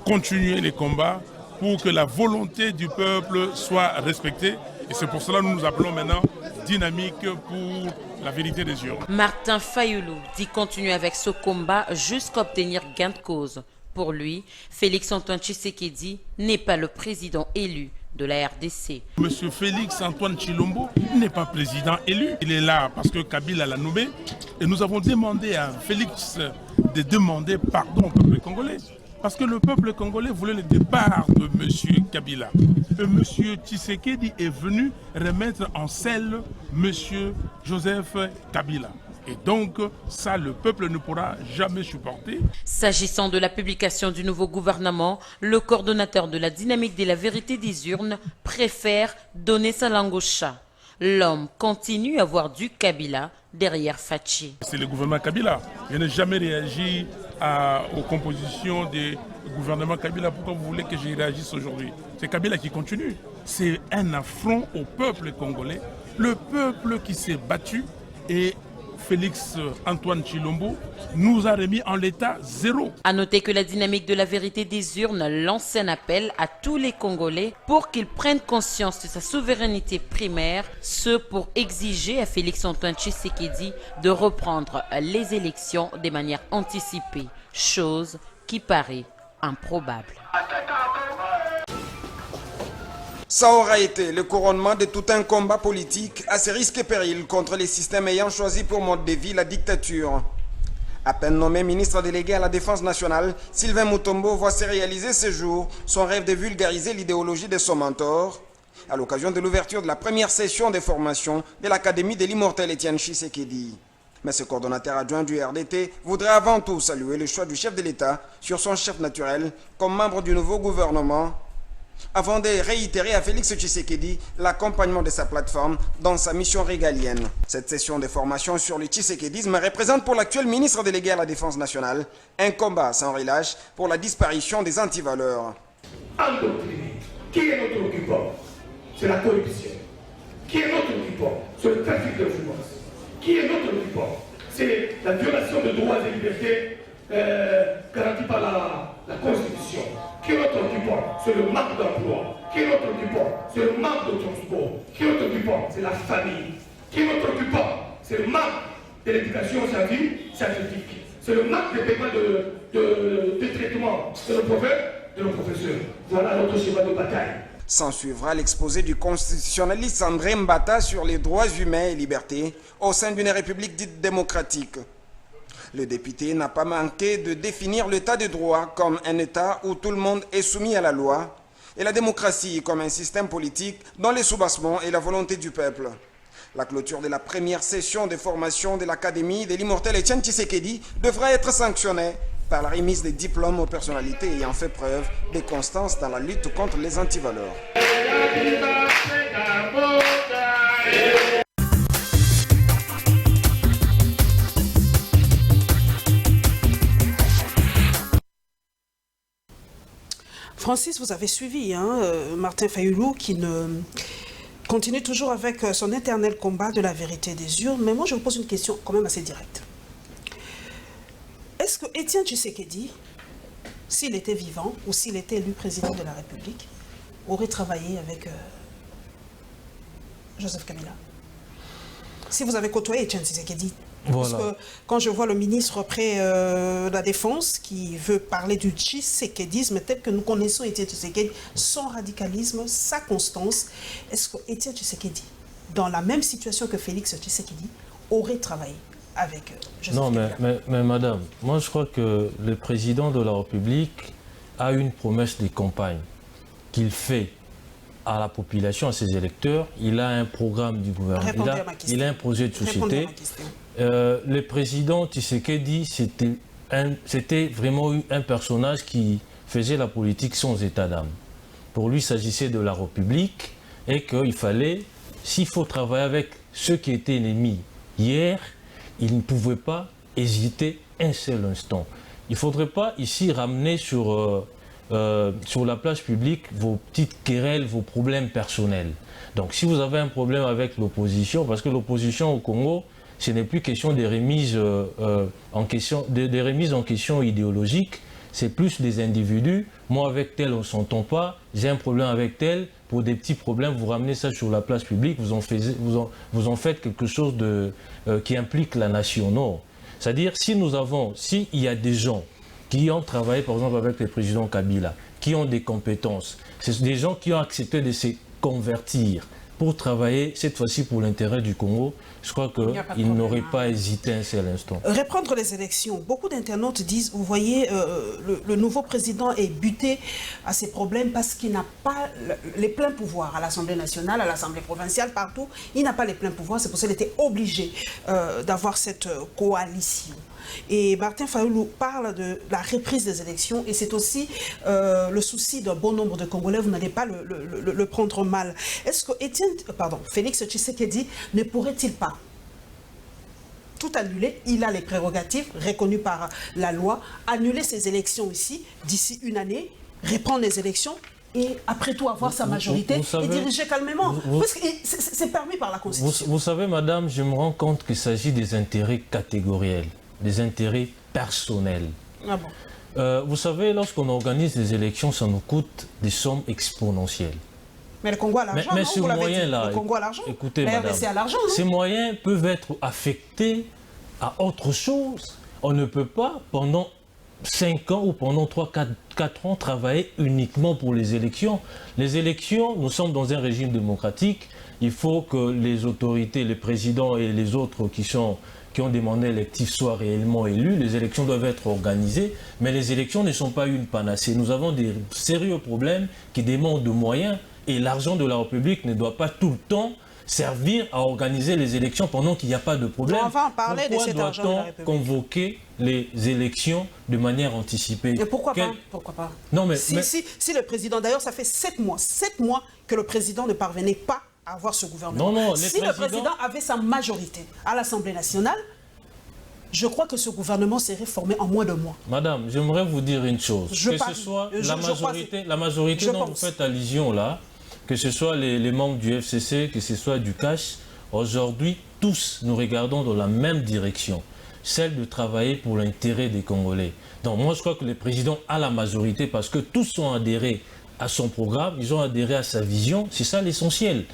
continuer les combats pour que la volonté du peuple soit respectée. Et c'est pour cela que nous nous appelons maintenant Dynamique pour la vérité des urnes. Martin Fayoulou dit continuer avec ce combat jusqu'à obtenir gain de cause. Pour lui, Félix-Antoine Tshisekedi n'est pas le président élu de la RDC. Monsieur Félix-Antoine Tshilombo n'est pas président élu. Il est là parce que Kabila l'a nommé. Et nous avons demandé à Félix de demander pardon au peuple congolais. Parce que le peuple congolais voulait le départ de M. Kabila. Et M. Tshisekedi est venu remettre en selle M. Joseph Kabila. Et donc, ça, le peuple ne pourra jamais supporter. S'agissant de la publication du nouveau gouvernement, le coordonnateur de la dynamique de la vérité des urnes préfère donner sa langue au chat. l'homme continue à voir du Kabila derrière Fachi. C'est le gouvernement Kabila. Je n'ai jamais réagi aux compositions des gouvernements Kabila. Pourquoi vous voulez que j'y réagisse aujourd'hui? C'est Kabila qui continue. C'est un affront au peuple congolais. Le peuple qui s'est battu, et Félix Antoine Tshilombo nous a remis en l'état zéro. À noter que la dynamique de la vérité des urnes lance un appel à tous les Congolais pour qu'ils prennent conscience de sa souveraineté primaire, ce pour exiger à Félix Antoine Tshisekedi de reprendre les élections de manière anticipée, chose qui paraît improbable. Ça aura été le couronnement de tout un combat politique à ses risques et périls contre les systèmes ayant choisi pour mode de vie la dictature. À peine nommé ministre délégué à la Défense nationale, Sylvain Mutombo voit se réaliser ce jour son rêve de vulgariser l'idéologie de son mentor à l'occasion de l'ouverture de la première session de formation de l'Académie de l'immortel Étienne Tshisekedi. Mais ce coordonnateur adjoint du RDT voudrait avant tout saluer le choix du chef de l'État sur son chef naturel comme membre du nouveau gouvernement, avant de réitérer à Félix Tshisekedi l'accompagnement de sa plateforme dans sa mission régalienne. Cette session de formation sur le tshisekédisme représente pour l'actuel ministre délégué à la Défense nationale un combat sans relâche pour la disparition des antivaleurs. Endoctriner. Qui est notre occupant? C'est la corruption. Qui est notre occupant? C'est le trafic d'influence. Qui est notre occupant? C'est la violation de droits et libertés garantis par la Constitution. Qui est notre occupant? C'est le manque d'emploi. Qui est notre occupant? C'est le manque de transport. Qui est notre occupant? C'est la famille. Qui est notre occupant? C'est le manque de l'éducation scientifique. C'est le manque de paiement de traitement de nos professeurs. Voilà notre schéma de bataille. S'en suivra l'exposé du constitutionnaliste André Mbata sur les droits humains et libertés au sein d'une république dite démocratique. Le député n'a pas manqué de définir l'état de droit comme un état où tout le monde est soumis à la loi et la démocratie comme un système politique dont les soubassements est la volonté du peuple. La clôture de la première session de formation de l'Académie de l'immortel Étienne Tshisekedi devra être sanctionnée par la remise des diplômes aux personnalités ayant fait preuve de constance dans la lutte contre les antivaleurs. Francis, vous avez suivi Martin Fayulu qui continue toujours avec son éternel combat de la vérité des urnes. Mais moi, je vous pose une question quand même assez directe. Est-ce que Étienne Tshisekedi, s'il était vivant ou s'il était élu président de la République, aurait travaillé avec Joseph Kabila? Si vous avez côtoyé Étienne Tshisekedi, voilà. Parce que quand je vois le ministre près de la Défense qui veut parler du tshisekédisme tel que nous connaissons Étienne Tshisekedi, son radicalisme, sa constance, est-ce que Étienne Tshisekedi, dans la même situation que Félix Tshisekedi, aurait travaillé avec Joseph Kabila? Non, mais madame, moi je crois que le président de la République a une promesse de campagne qu'il fait à la population, à ses électeurs. Il a un programme du gouvernement, il a un projet de société. Le président Tshisekedi, c'était vraiment un personnage qui faisait la politique sans état d'âme. Pour lui, il s'agissait de la République et qu'il fallait, s'il faut travailler avec ceux qui étaient ennemis hier, il ne pouvait pas hésiter un seul instant. Il ne faudrait pas ici ramener sur la place publique vos petites querelles, vos problèmes personnels. Donc si vous avez un problème avec l'opposition, parce que l'opposition au Congo, ce n'est plus question des remises en question idéologiques, c'est plus des individus. Moi avec tel on ne s'entend pas, j'ai un problème avec tel, pour des petits problèmes, vous ramenez ça sur la place publique, vous en faites quelque chose qui implique la nation. Non. C'est-à-dire s'il y a des gens qui ont travaillé par exemple avec le président Kabila, qui ont des compétences, c'est des gens qui ont accepté de se convertir pour travailler cette fois-ci pour l'intérêt du Congo, je crois qu'ils n'auraient pas hésité un seul instant. Reprendre les élections, beaucoup d'internautes disent, vous voyez, le nouveau président est buté à ses problèmes parce qu'il n'a pas les pleins pouvoirs à l'Assemblée nationale, à l'Assemblée provinciale, partout. Il n'a pas les pleins pouvoirs, c'est pour ça qu'il était obligé d'avoir cette coalition. Et Martin Fayoulou parle de la reprise des élections et c'est aussi le souci d'un bon nombre de Congolais, vous n'allez pas le prendre mal. Est-ce que Félix Tshisekedi ne pourrait-il pas tout annuler? Il a les prérogatives reconnues par la loi, annuler ces élections ici d'ici une année, reprendre les élections et après tout avoir sa majorité et diriger calmement. Parce que c'est permis par la Constitution. Vous savez, madame, je me rends compte qu'il s'agit des intérêts catégoriels, des intérêts personnels. Ah bon. Vous savez, lorsqu'on organise des élections, ça nous coûte des sommes exponentielles. Mais le Congo a l'argent, mais ce moyen-là, le Congo a l'argent. Écoutez, madame, c'est à l'argent, ces moyens peuvent être affectés à autre chose. On ne peut pas, pendant 5 ans ou pendant 3-4 ans, travailler uniquement pour les élections. Les élections, nous sommes dans un régime démocratique. Il faut que les autorités, les présidents et les autres qui ont des mandats électifs soient réellement élus. Les élections doivent être organisées, mais les élections ne sont pas une panacée. Nous avons des sérieux problèmes qui demandent de moyens et l'argent de la République ne doit pas tout le temps servir à organiser les élections pendant qu'il n'y a pas de problème. On va en parler de cet argent de la République. Pourquoi doit-on convoquer les élections de manière anticipée? Et pourquoi pas? Non, mais, si le président, d'ailleurs, ça fait 7 mois que le président ne parvenait pas à avoir ce gouvernement. Non, le président avait sa majorité à l'Assemblée nationale, je crois que ce gouvernement serait formé en moins de mois. Madame, j'aimerais vous dire une chose. Ce soit la majorité dont vous faites allusion là, que ce soit les membres du FCC, que ce soit du CACH, aujourd'hui, tous nous regardons dans la même direction, celle de travailler pour l'intérêt des Congolais. Donc moi, je crois que le président a la majorité parce que tous ont adhéré à son programme, ils ont adhéré à sa vision, c'est ça l'essentiel.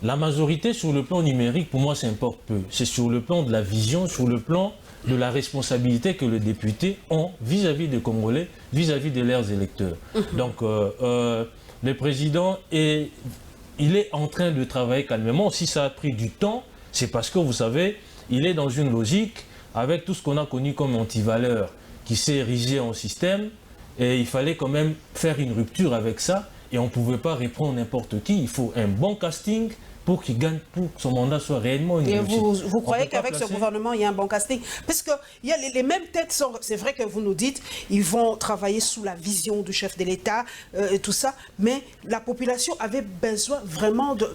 La majorité sur le plan numérique, pour moi, ça importe peu. C'est sur le plan de la vision, sur le plan de la responsabilité que les députés ont vis-à-vis des Congolais, vis-à-vis de leurs électeurs. Donc, le président, il est en train de travailler calmement. Si ça a pris du temps, c'est parce que, vous savez, il est dans une logique avec tout ce qu'on a connu comme antivaleur qui s'est érigé en système. Et il fallait quand même faire une rupture avec ça. Et on ne pouvait pas reprendre n'importe qui. Il faut un bon casting pour qu'il gagne, pour que son mandat soit réellement une réussite. Et vous croyez qu'avec ce gouvernement, il y a un bon casting? Parce que il y a les mêmes têtes, c'est vrai que vous nous dites, ils vont travailler sous la vision du chef de l'État et tout ça, mais la population avait besoin vraiment de,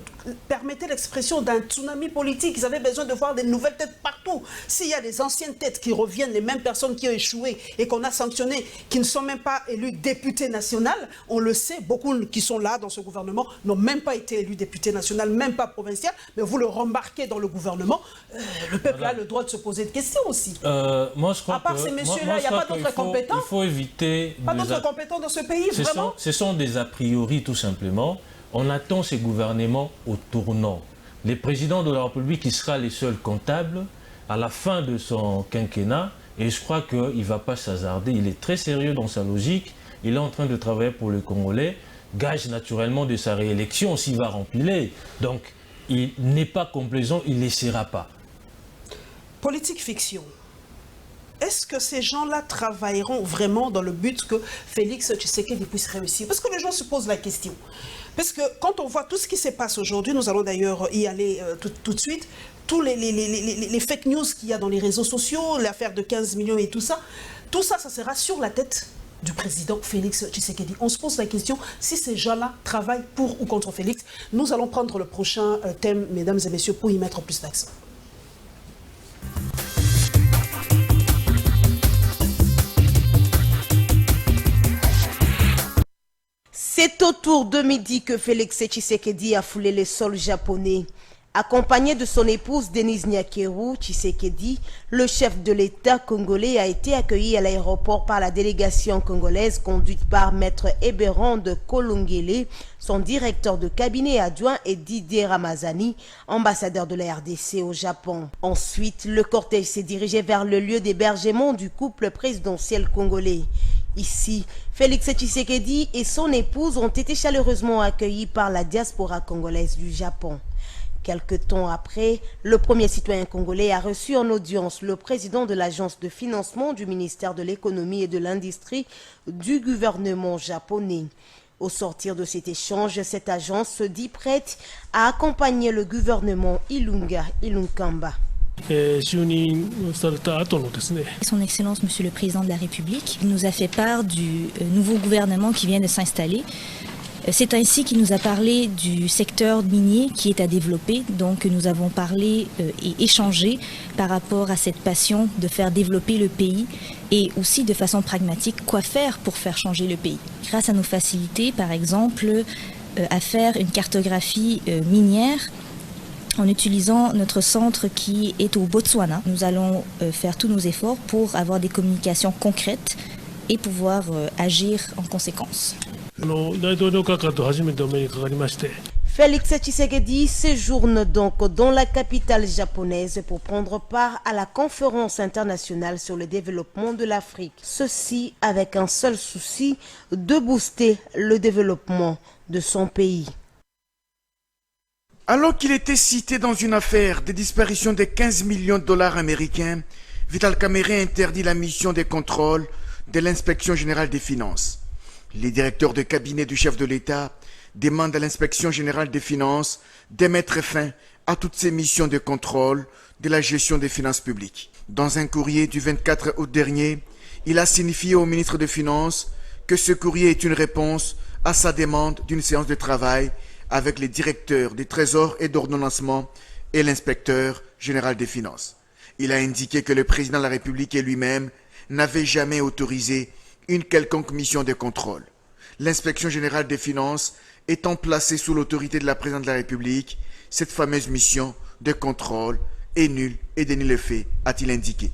permettez l'expression, d'un tsunami politique. Ils avaient besoin de voir des nouvelles têtes partout. S'il y a des anciennes têtes qui reviennent, les mêmes personnes qui ont échoué et qu'on a sanctionnées, qui ne sont même pas élus députés nationaux, on le sait, beaucoup qui sont là dans ce gouvernement n'ont même pas été élus députés nationaux, même pas provincial, mais vous le remarquez dans le gouvernement, le peuple a le droit de se poser des questions aussi. Moi, je crois à part ces messieurs-là, il n'y a pas d'autres compétents. Il faut éviter... Pas d'autres compétents dans ce pays, vraiment. Ce sont des a priori, tout simplement. On attend ces gouvernements au tournant. Le président de la République, qui sera les seuls comptables à la fin de son quinquennat, et je crois qu'il ne va pas s'hasarder. Il est très sérieux dans sa logique. Il est en train de travailler pour les Congolais. Gage naturellement de sa réélection s'il va remplir. Donc, il n'est pas complaisant, il ne laissera pas. Politique fiction. Est-ce que ces gens-là travailleront vraiment dans le but que Félix Tshisekedi puisse réussir? Parce que les gens se posent la question. Parce que quand on voit tout ce qui se passe aujourd'hui, nous allons d'ailleurs y aller tout de suite, tous les fake news qu'il y a dans les réseaux sociaux, l'affaire de 15 millions et tout ça, ça sera sur la tête du président Félix Tshisekedi. On se pose la question si ces gens-là travaillent pour ou contre Félix. Nous allons prendre le prochain thème, mesdames et messieurs, pour y mettre plus d'accent. C'est autour de midi que Félix Tshisekedi a foulé le sol japonais. Accompagné de son épouse Denise Nyakeru Tshisekedi, le chef de l'État congolais a été accueilli à l'aéroport par la délégation congolaise conduite par Maître Eberon de Kolongele, son directeur de cabinet adjoint et Didier Ramazani, ambassadeur de la RDC au Japon. Ensuite, le cortège s'est dirigé vers le lieu d'hébergement du couple présidentiel congolais. Ici, Félix Tshisekedi et son épouse ont été chaleureusement accueillis par la diaspora congolaise du Japon. Quelque temps après, le premier citoyen congolais a reçu en audience le président de l'agence de financement du ministère de l'économie et de l'industrie du gouvernement japonais. Au sortir de cet échange, cette agence se dit prête à accompagner le gouvernement Ilunga Ilunkamba. Son Excellence, Monsieur le Président de la République, nous a fait part du nouveau gouvernement qui vient de s'installer. C'est ainsi qu'il nous a parlé du secteur minier qui est à développer. Donc nous avons parlé et échangé par rapport à cette passion de faire développer le pays et aussi de façon pragmatique quoi faire pour faire changer le pays. Grâce à nos facilités, par exemple, à faire une cartographie minière en utilisant notre centre qui est au Botswana. Nous allons faire tous nos efforts pour avoir des communications concrètes et pouvoir agir en conséquence. Félix Tshisekedi séjourne donc dans la capitale japonaise pour prendre part à la conférence internationale sur le développement de l'Afrique. Ceci avec un seul souci, de booster le développement de son pays. Alors qu'il était cité dans une affaire de disparition de 15 millions de dollars américains, Vital Kamerhe interdit la mission de contrôle de l'inspection générale des finances. Les directeurs de cabinet du chef de l'État demandent à l'inspection générale des finances de mettre fin à toutes ces missions de contrôle de la gestion des finances publiques. Dans un courrier du 24 août dernier, il a signifié au ministre des Finances que ce courrier est une réponse à sa demande d'une séance de travail avec les directeurs des trésors et d'ordonnancement et l'inspecteur général des finances. Il a indiqué que le président de la République et lui-même n'avaient jamais autorisé une quelconque mission de contrôle. L'inspection générale des finances étant placée sous l'autorité de la présidente de la République, cette fameuse mission de contrôle est nulle et de nul effet, a-t-il indiqué.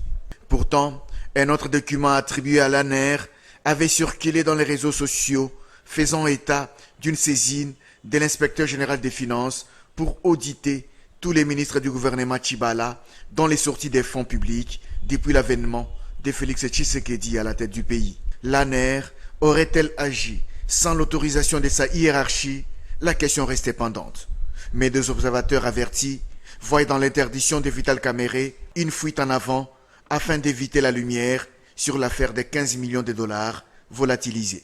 Pourtant, un autre document attribué à l'ANER avait circulé dans les réseaux sociaux faisant état d'une saisine de l'inspecteur général des finances pour auditer tous les ministres du gouvernement Tshibala dans les sorties des fonds publics depuis l'avènement de Félix Tshisekedi à la tête du pays. L'ANER aurait-elle agi sans l'autorisation de sa hiérarchie? La question restait pendante. Mais deux observateurs avertis voient dans l'interdiction de Vital Kamerhe une fuite en avant afin d'éviter la lumière sur l'affaire des 15 millions de dollars volatilisés.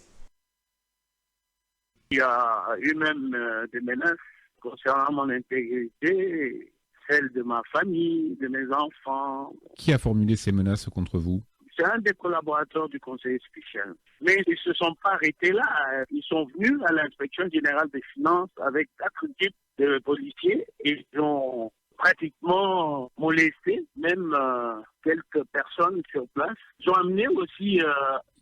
Il y a eu même des menaces concernant mon intégrité, celle de ma famille, de mes enfants. Qui a formulé ces menaces contre vous? C'est un des collaborateurs du conseil spécial. Mais ils ne se sont pas arrêtés là. Ils sont venus à l'inspection générale des finances avec 4 types de policiers et ils ont pratiquement molesté même quelques personnes sur place. Ils ont amené aussi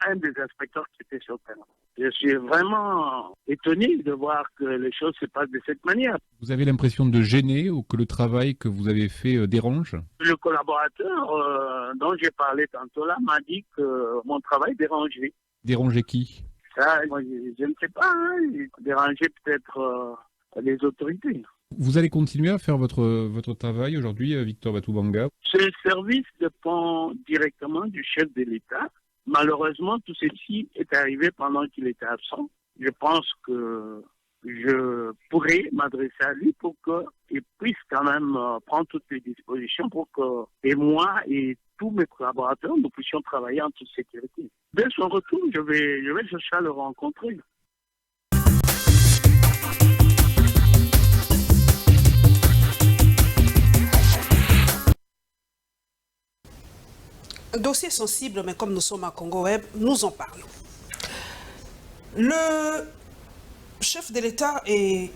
un des inspecteurs qui était sur place. Je suis vraiment étonné de voir que les choses se passent de cette manière. Vous avez l'impression de gêner ou que le travail que vous avez fait dérange? Le collaborateur dont j'ai parlé tantôt là m'a dit que mon travail dérangeait. Déranger qui? Ça, moi, je ne sais pas. Hein. Déranger peut-être les autorités. Vous allez continuer à faire votre travail aujourd'hui, Victor Batoubanga? Ce service dépend directement du chef de l'État. Malheureusement, tout ceci est arrivé pendant qu'il était absent. Je pense que je pourrais m'adresser à lui pour qu'il puisse quand même prendre toutes les dispositions pour que, et moi et tous mes collaborateurs, nous puissions travailler en toute sécurité. Dès son retour, je vais chercher à le rencontrer. Dossier sensible, mais comme nous sommes à Congo Web, nous en parlons. Le chef de l'État est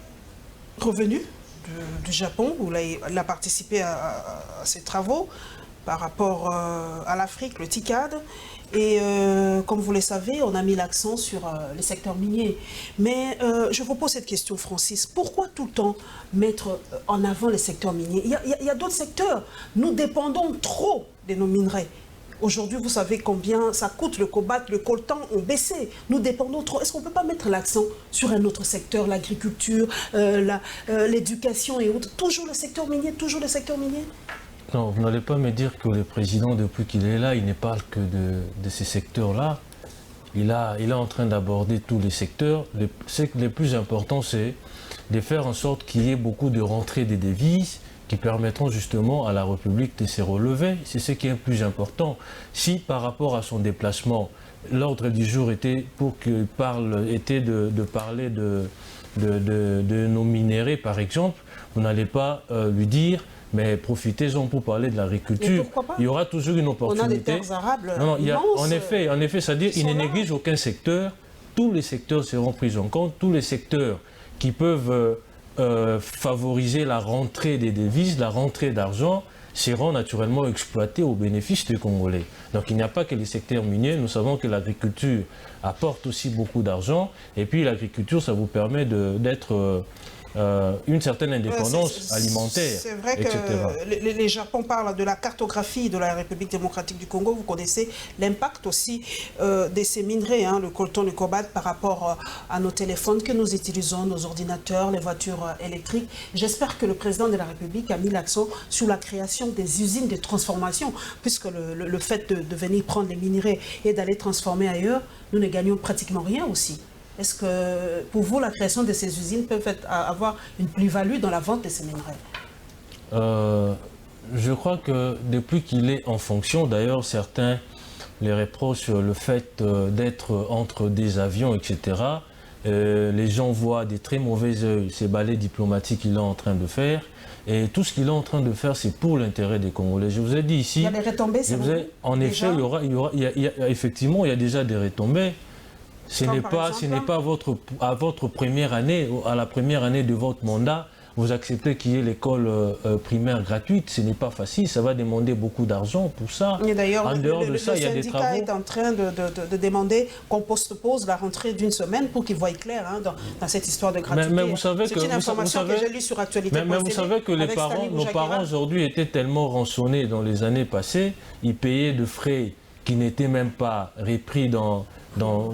revenu du Japon, où il a participé à ces travaux par rapport à l'Afrique, le TICAD. Et comme vous le savez, on a mis l'accent sur les secteurs miniers. Mais je vous pose cette question, Francis. Pourquoi tout le temps mettre en avant les secteurs miniers? Il y a d'autres secteurs. Nous dépendons trop de nos minerais. Aujourd'hui, vous savez combien ça coûte le cobalt, le coltan ont baissé. Nous dépendons trop. Est-ce qu'on ne peut pas mettre l'accent sur un autre secteur, l'agriculture, l'éducation et autres? Toujours le secteur minier, toujours le secteur minier? Non, vous n'allez pas me dire que le président, depuis qu'il est là, il ne parle que de ces secteurs-là. Il est en train d'aborder tous les secteurs. Le plus important, c'est de faire en sorte qu'il y ait beaucoup de rentrées des devises qui permettront justement à la République de se relever. C'est ce qui est le plus important. Si par rapport à son déplacement, l'ordre du jour était pour qu'il de parler de nos minéraux, par exemple, vous n'allez pas lui dire mais profitez-en pour parler de l'agriculture. Il y aura toujours une opportunité. On a des terres arables. Non, en effet, c'est-à-dire qu'il ne néglige aucun secteur. Tous les secteurs seront pris en compte. Tous les secteurs qui peuvent favoriser la rentrée des devises, la rentrée d'argent, seront naturellement exploités au bénéfice des Congolais. Donc il n'y a pas que les secteurs miniers. Nous savons que l'agriculture apporte aussi beaucoup d'argent. Et puis l'agriculture, ça vous permet d'être... une certaine indépendance alimentaire. C'est vrai que les Japon parlent de la cartographie de la République démocratique du Congo. Vous connaissez l'impact aussi de ces minerais, le coltan, le cobalt, par rapport à nos téléphones que nous utilisons, nos ordinateurs, les voitures électriques. J'espère que le président de la République a mis l'accent sur la création des usines de transformation, puisque le fait de venir prendre les minerais et d'aller transformer ailleurs, nous ne gagnons pratiquement rien aussi. Est-ce que pour vous, la création de ces usines peut avoir une plus-value dans la vente de ces minerais? Je crois que depuis qu'il est en fonction, d'ailleurs certains les reprochent le fait d'être entre des avions, etc. Les gens voient des très mauvais œils ces balais diplomatiques qu'il est en train de faire. Et tout ce qu'il est en train de faire, c'est pour l'intérêt des Congolais. Je vous ai dit ici... Il y a des retombées, c'est vrai. En effet, effectivement, il y a déjà des retombées. Ce n'est pas à votre première année, à la première année de votre mandat, vous acceptez qu'il y ait l'école primaire gratuite. Ce n'est pas facile, ça va demander beaucoup d'argent pour ça. Et d'ailleurs, en dehors de ça, il y a des travaux. Le syndicat est en train de demander qu'on postpose la rentrée d'une semaine pour qu'ils voient clair dans cette histoire de gratuité. Mais vous savez que... C'est une information que j'ai lue sur Actualité. Mais vous savez que nos parents aujourd'hui étaient tellement rançonnés dans les années passées, ils payaient de frais qui n'étaient même pas repris dans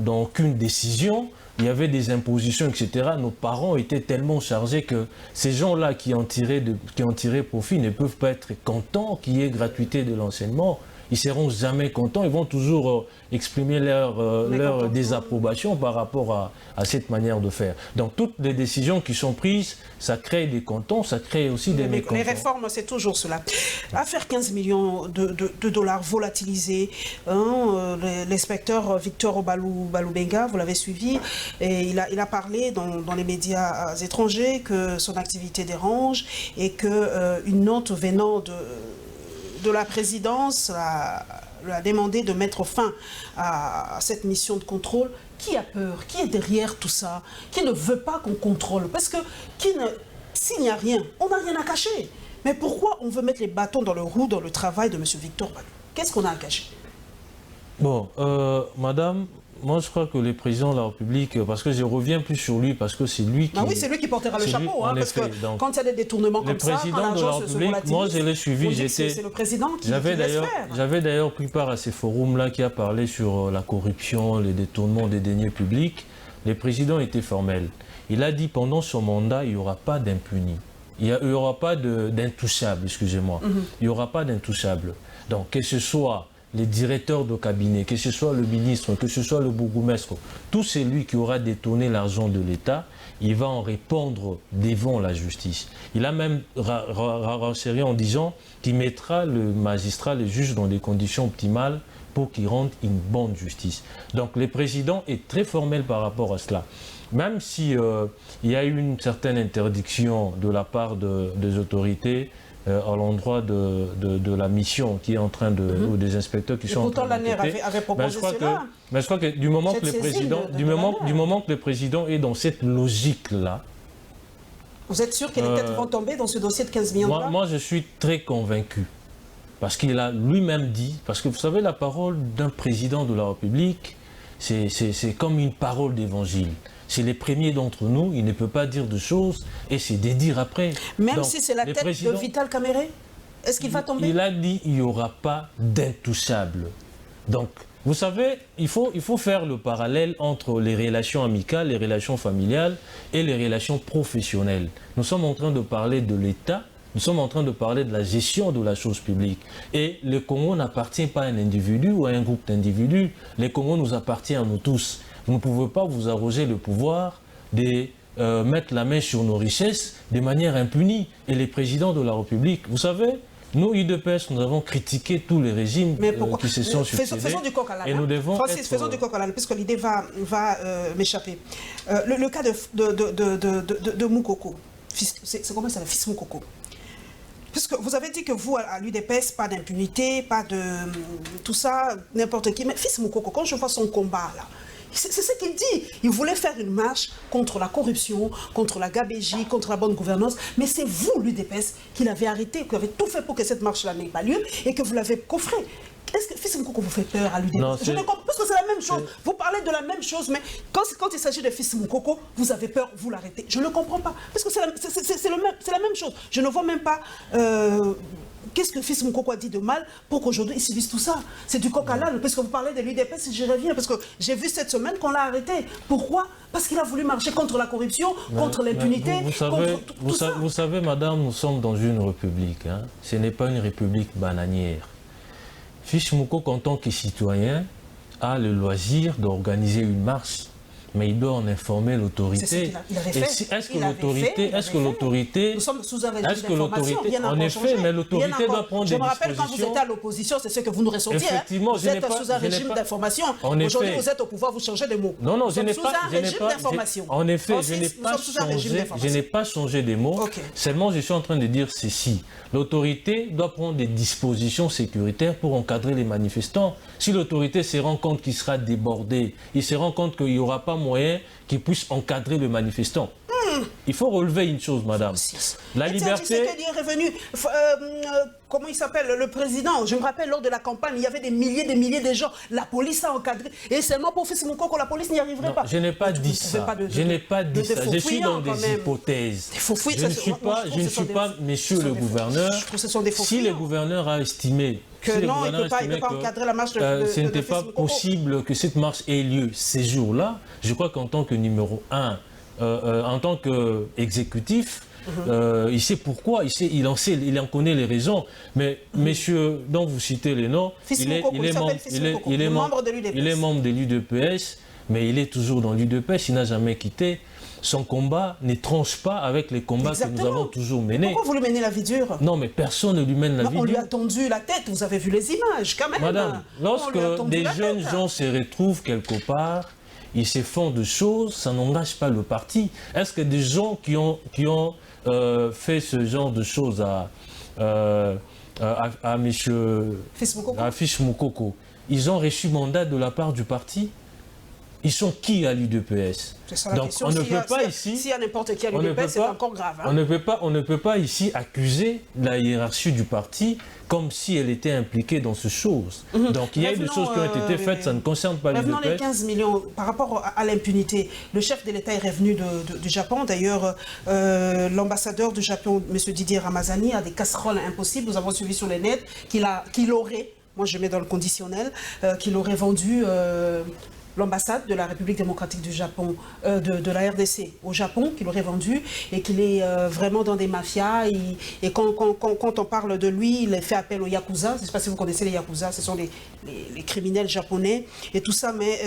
aucune décision, il y avait des impositions, etc. Nos parents étaient tellement chargés que ces gens-là qui en tiraient profit ne peuvent pas être contents qu'il y ait gratuité de l'enseignement. Ils ne seront jamais contents, ils vont toujours exprimer leur désapprobation par rapport à cette manière de faire. Donc toutes les décisions qui sont prises, ça crée des contents, ça crée aussi des mécontents. Les réformes, c'est toujours cela. Affaire 15 millions de dollars volatilisés, l'inspecteur Victor Baloubenga, vous l'avez suivi, et il a parlé dans les médias étrangers que son activité dérange et qu'une note venant de la présidence lui a demandé de mettre fin à cette mission de contrôle. Qui a peur? Qui est derrière tout ça? Qui ne veut pas qu'on contrôle? Parce que s'il n'y a rien, on n'a rien à cacher. Mais pourquoi on veut mettre les bâtons dans le roue dans le travail de M. Victor Balou? Qu'est-ce qu'on a à cacher? Bon, madame, moi je crois que le président de la République, parce que je reviens plus sur lui, parce que c'est lui qui... Ah oui, c'est lui qui portera le chapeau, parce que quand il y a des détournements comme ça, quand l'argent se volatilise, moi je l'ai suivi, c'est le président qui laisse faire. J'avais d'ailleurs pris part à ces forums-là qui a parlé sur la corruption, les détournements des deniers publics. Le président était formel. Il a dit pendant son mandat, il n'y aura pas d'impuni. Il n'y aura pas d'intouchable, excusez-moi. Il n'y aura pas d'intouchable. Donc que ce soit les directeurs de cabinet, que ce soit le ministre, que ce soit le bourgmestre, tout celui qui aura détourné l'argent de l'État, il va en répondre devant la justice. Il a même renseigné en disant qu'il mettra le magistrat, le juge dans des conditions optimales pour qu'il rende une bonne justice. Donc le président est très formel par rapport à cela. Même si il y a eu une certaine interdiction de la part des autorités à l'endroit de la mission qui est en train ou des inspecteurs qui sont en train de... Pourtant, l'ANER avait proposé cela. Mais je crois que du moment que le président est dans cette logique-là... Vous êtes sûr que les têtes vont tomber dans ce dossier de 15 millions de dollars? Moi, je suis très convaincu. Parce qu'il a lui-même dit... Parce que vous savez, la parole d'un président de la République, c'est comme une parole d'évangile. C'est les premiers d'entre nous, il ne peut pas dire de choses et c'est des dire après. Même donc, si c'est la tête de Vital Kamere, est-ce qu'il va tomber? Il a dit qu'il n'y aura pas d'intouchable. Donc, vous savez, il faut faire le parallèle entre les relations amicales, les relations familiales et les relations professionnelles. Nous sommes en train de parler de l'État, nous sommes en train de parler de la gestion de la chose publique. Et le Congo n'appartient pas à un individu ou à un groupe d'individus. Le Congo nous appartient à nous tous. Vous ne pouvez pas vous arroger le pouvoir de mettre la main sur nos richesses de manière impunie. Et les présidents de la République, vous savez, nous, UDPS, nous avons critiqué tous les régimes qui se sont succédés. Faisons du coq à l'âne. Et nous devons Francis, faisons du coq à l'âne, puisque l'idée va m'échapper. Le cas de Moukoko, c'est comment ça, le fils Moukoko. Parce que vous avez dit que vous, à l'UDPS, pas d'impunité, pas de tout ça, n'importe qui. Mais Fils Moukoko, quand je vois son combat là, c'est ce qu'il dit. Il voulait faire une marche contre la corruption, contre la gabégie, contre la bonne gouvernance. Mais c'est vous, l'UDPS, qui l'avez arrêté, qui avez tout fait pour que cette marche-là n'ait pas lieu et que vous l'avez coffré. Est-ce que Fils Moukoko vous fait peur à l'UDPS? Je ne comprends pas, parce que c'est la même chose. Vous parlez de la même chose, mais quand il s'agit de Fils Moukoko, vous avez peur, vous l'arrêtez. Je ne comprends pas, parce que c'est la même chose. Je ne vois même pas... Qu'est-ce que Fils Moukoko a dit de mal pour qu'aujourd'hui ils subissent tout ça? C'est du coq à l'âne, parce que vous parlez de l'UDPS, j'y reviens, parce que j'ai vu cette semaine qu'on l'a arrêté. Pourquoi? Parce qu'il a voulu marcher contre la corruption, contre l'impunité, contre tout ça. Vous savez, madame, nous sommes dans une république. Hein. Ce n'est pas une république bananière. Fils Moukoko, en tant que citoyen, a le loisir d'organiser une marche. Mais il doit en informer l'autorité. Est-ce que l'autorité... Nous sommes sous un régime d'information, rien n'a en effet, mais l'autorité doit prendre des dispositions. Je me rappelle quand vous étiez à l'opposition, c'est ce que vous nous ressortiez. Effectivement, vous êtes sous un régime d'information. Aujourd'hui, vous êtes au pouvoir, vous changez de mots. Non, non, je n'ai pas... Sous un régime d'information. En effet, je n'ai pas changé des mots. Seulement, je suis en train de dire ceci. L'autorité doit prendre des dispositions sécuritaires pour encadrer les manifestants. Si l'autorité se rend compte qu'il sera débordé, il se rend compte qu'il n'y aura pas moyen qu'il puisse encadrer le manifestant. Il faut relever une chose, madame. La liberté... Il est revenu, comment il s'appelle, le président, je me rappelle, lors de la campagne, il y avait des milliers de gens. La police a encadré. Et seulement pour Fils Moukoko, la police n'y arriverait pas. Je n'ai pas dit ça. Je n'ai pas dit ça. Je suis dans des hypothèses. Je ne suis pas, monsieur le gouverneur. Si le gouverneur a estimé que non, il ne peut pas encadrer la marche de ce n'était pas possible que cette marche ait lieu ces jours-là, je crois qu'en tant que numéro 1, en tant qu'exécutif, il sait pourquoi, il en connaît les raisons. Mais monsieur dont vous citez les noms, il est membre de l'UDPS, mais il est toujours dans l'UDPS, il n'a jamais quitté. Son combat ne tranche pas avec les combats que nous avons toujours menés. Pourquoi vous lui menez la vie dure? Non, mais personne ne lui mène la vie dure. On lui a tendu la tête, vous avez vu les images, quand même. Madame, lorsque des jeunes gens se retrouvent quelque part, ils se font de choses, ça n'engage pas le parti. Est-ce que des gens qui ont fait ce genre de choses à Fils Moukoko, ils ont reçu mandat de la part du parti? Ils sont qui à l'UDPS? Donc on ne peut pas ici... S'il y a n'importe qui à l'UDPS, c'est encore grave. Hein? On ne peut pas ici accuser la hiérarchie du parti comme si elle était impliquée dans ces choses. Donc il y a eu des choses qui ont été faites, ça ne concerne pas l'UDPS. Revenons les 15 millions par rapport à l'impunité. Le chef de l'État est revenu du Japon. D'ailleurs, l'ambassadeur du Japon, M. Didier Ramazani, a des casseroles impossibles. Nous avons suivi sur les nets qu'il aurait, moi je mets dans le conditionnel, qu'il aurait vendu... l'ambassade de la République démocratique du Japon, de la RDC au Japon, qu'il aurait vendu, et qu'il est vraiment dans des mafias. Et quand on parle de lui, il fait appel aux Yakuza. Je ne sais pas si vous connaissez les Yakuza, ce sont les criminels japonais et tout ça, mais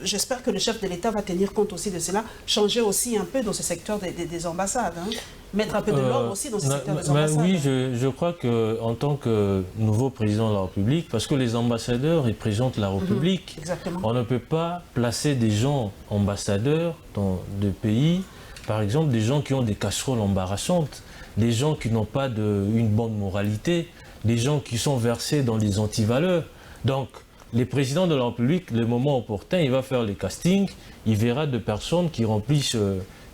j'espère que le chef de l'État va tenir compte aussi de cela, changer aussi un peu dans ce secteur des ambassades, hein. Mettre un peu de l'ordre aussi dans ce secteur des ambassades. Oui, je crois qu'en tant que nouveau président de la République, parce que les ambassadeurs représentent la République, on ne peut pas placer des gens ambassadeurs dans des pays, par exemple des gens qui ont des casseroles embarrassantes, des gens qui n'ont pas une bonne moralité, des gens qui sont versés dans des antivaleurs. Donc, les présidents de la République, le moment opportun, il va faire les castings, il verra de personnes qui remplissent...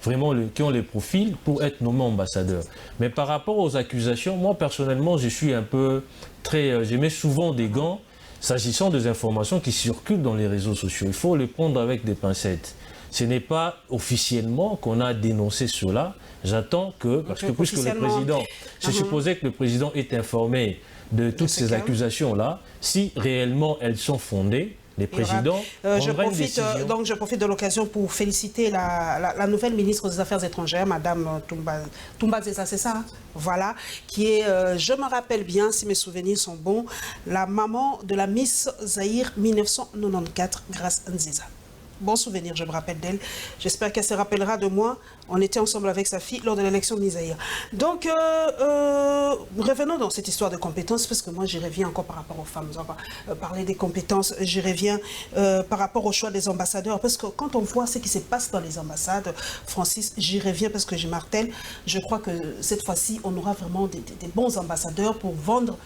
vraiment qui ont les profils pour être nommés ambassadeurs. Mais par rapport aux accusations, moi personnellement, je suis un peu je mets souvent des gants s'agissant des informations qui circulent dans les réseaux sociaux. Il faut les prendre avec des pincettes. Ce n'est pas officiellement qu'on a dénoncé cela. J'attends que, parce que puisque le président, c'est supposé que le président est informé de toutes ces accusations-là, si réellement elles sont fondées, les présidents je profite de l'occasion pour féliciter la nouvelle ministre des Affaires étrangères, Madame Toumba Zeza, c'est ça, voilà, qui est, je me rappelle bien, si mes souvenirs sont bons, la maman de la Miss Zaïre 1994, Grâce Nziza. bon souvenir, je me rappelle d'elle. J'espère qu'elle se rappellera de moi. On était ensemble avec sa fille lors de l'élection de Nizaïa. Donc, revenons dans cette histoire de compétences, parce que moi, j'y reviens encore par rapport aux femmes. On va parler des compétences, j'y reviens par rapport au choix des ambassadeurs, parce que quand on voit ce qui se passe dans les ambassades, Francis, j'y reviens parce que je martèle, je crois que cette fois-ci, on aura vraiment des bons ambassadeurs pour vendre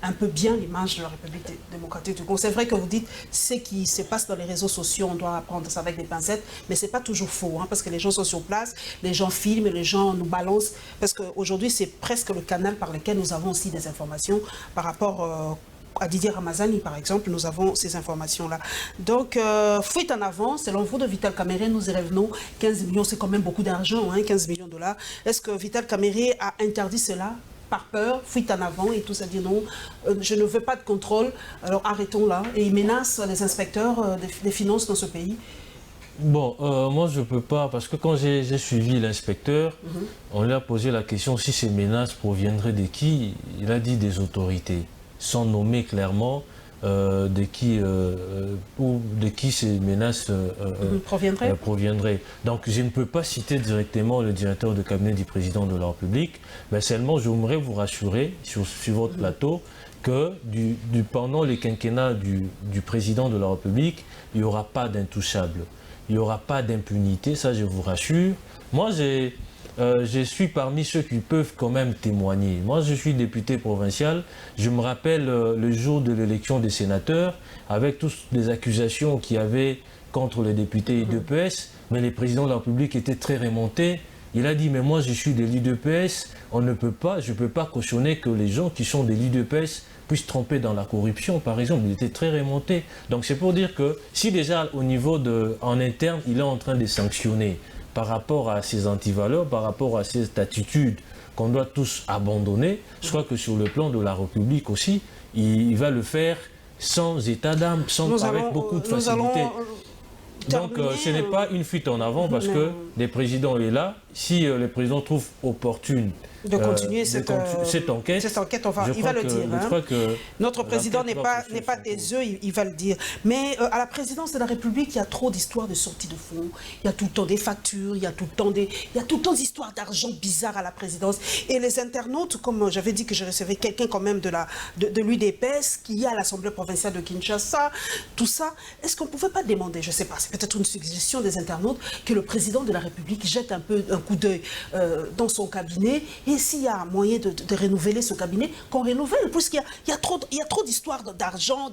un peu bien l'image de la République démocratique du Congo. C'est vrai que vous dites ce qui se passe dans les réseaux sociaux, on doit prendre ça avec des pincettes, mais ce n'est pas toujours faux, hein, parce que les gens sont sur place, les gens filment, les gens nous balancent, parce qu'aujourd'hui, c'est presque le canal par lequel nous avons aussi des informations par rapport à Didier Ramazani, par exemple, nous avons ces informations-là. Donc, fuite en avant, selon vous de Vital Kamerhe, nous y revenons, 15 millions, c'est quand même beaucoup d'argent, hein, 15 millions de dollars. Est-ce que Vital Kamerhe a interdit cela par peur, fuite en avant et tout ça, dit non, je ne veux pas de contrôle, alors arrêtons là. Et il menace les inspecteurs des finances dans ce pays. Bon, moi je ne peux pas, parce que quand j'ai suivi l'inspecteur, on lui a posé la question si ces menaces proviendraient de qui. Il a dit des autorités, sans nommer clairement de qui ces menaces proviendraient. Donc je ne peux pas citer directement le directeur de cabinet du président de la République, mais seulement j'aimerais vous rassurer sur votre plateau que pendant les quinquennats du président de la République, il n'y aura pas d'intouchable, il n'y aura pas d'impunité, ça je vous rassure. Moi je suis parmi ceux qui peuvent quand même témoigner. Moi, je suis député provincial. Je me rappelle le jour de l'élection des sénateurs, avec toutes les accusations qu'il y avait contre les députés IDPS, mais le président de la République était très remonté. Il a dit, mais moi, je suis de l'IDPS, je ne peux pas cautionner que les gens qui sont de l'IDPS puissent tromper dans la corruption, par exemple. Il était très remonté. Donc, c'est pour dire que si déjà, au niveau en interne, il est en train de sanctionner, par rapport à ces antivaleurs, par rapport à ces attitudes qu'on doit tous abandonner, je crois que sur le plan de la République aussi, il va le faire sans état d'âme, avec beaucoup de facilité. Donc ce n'est pas une fuite en avant parce que le président est là. Si le président trouve opportune de continuer cette enquête, il va le dire. Notre président n'est pas des œufs, il va le dire. Mais à la présidence de la République, il y a trop d'histoires de sortie de fonds. Il y a tout le temps des factures, il y a tout le temps des histoires d'argent bizarres à la présidence. Et les internautes, comme j'avais dit que je recevais quelqu'un quand même de l'UDPS, qui est à l'Assemblée provinciale de Kinshasa, tout ça, est-ce qu'on ne pouvait pas demander, je ne sais pas, c'est peut-être une suggestion des internautes, que le président de la République jette un coup d'œil dans son cabinet, et s'il y a moyen de renouveler ce cabinet, qu'on renouvelle, puisqu'il y a trop d'histoires d'argent,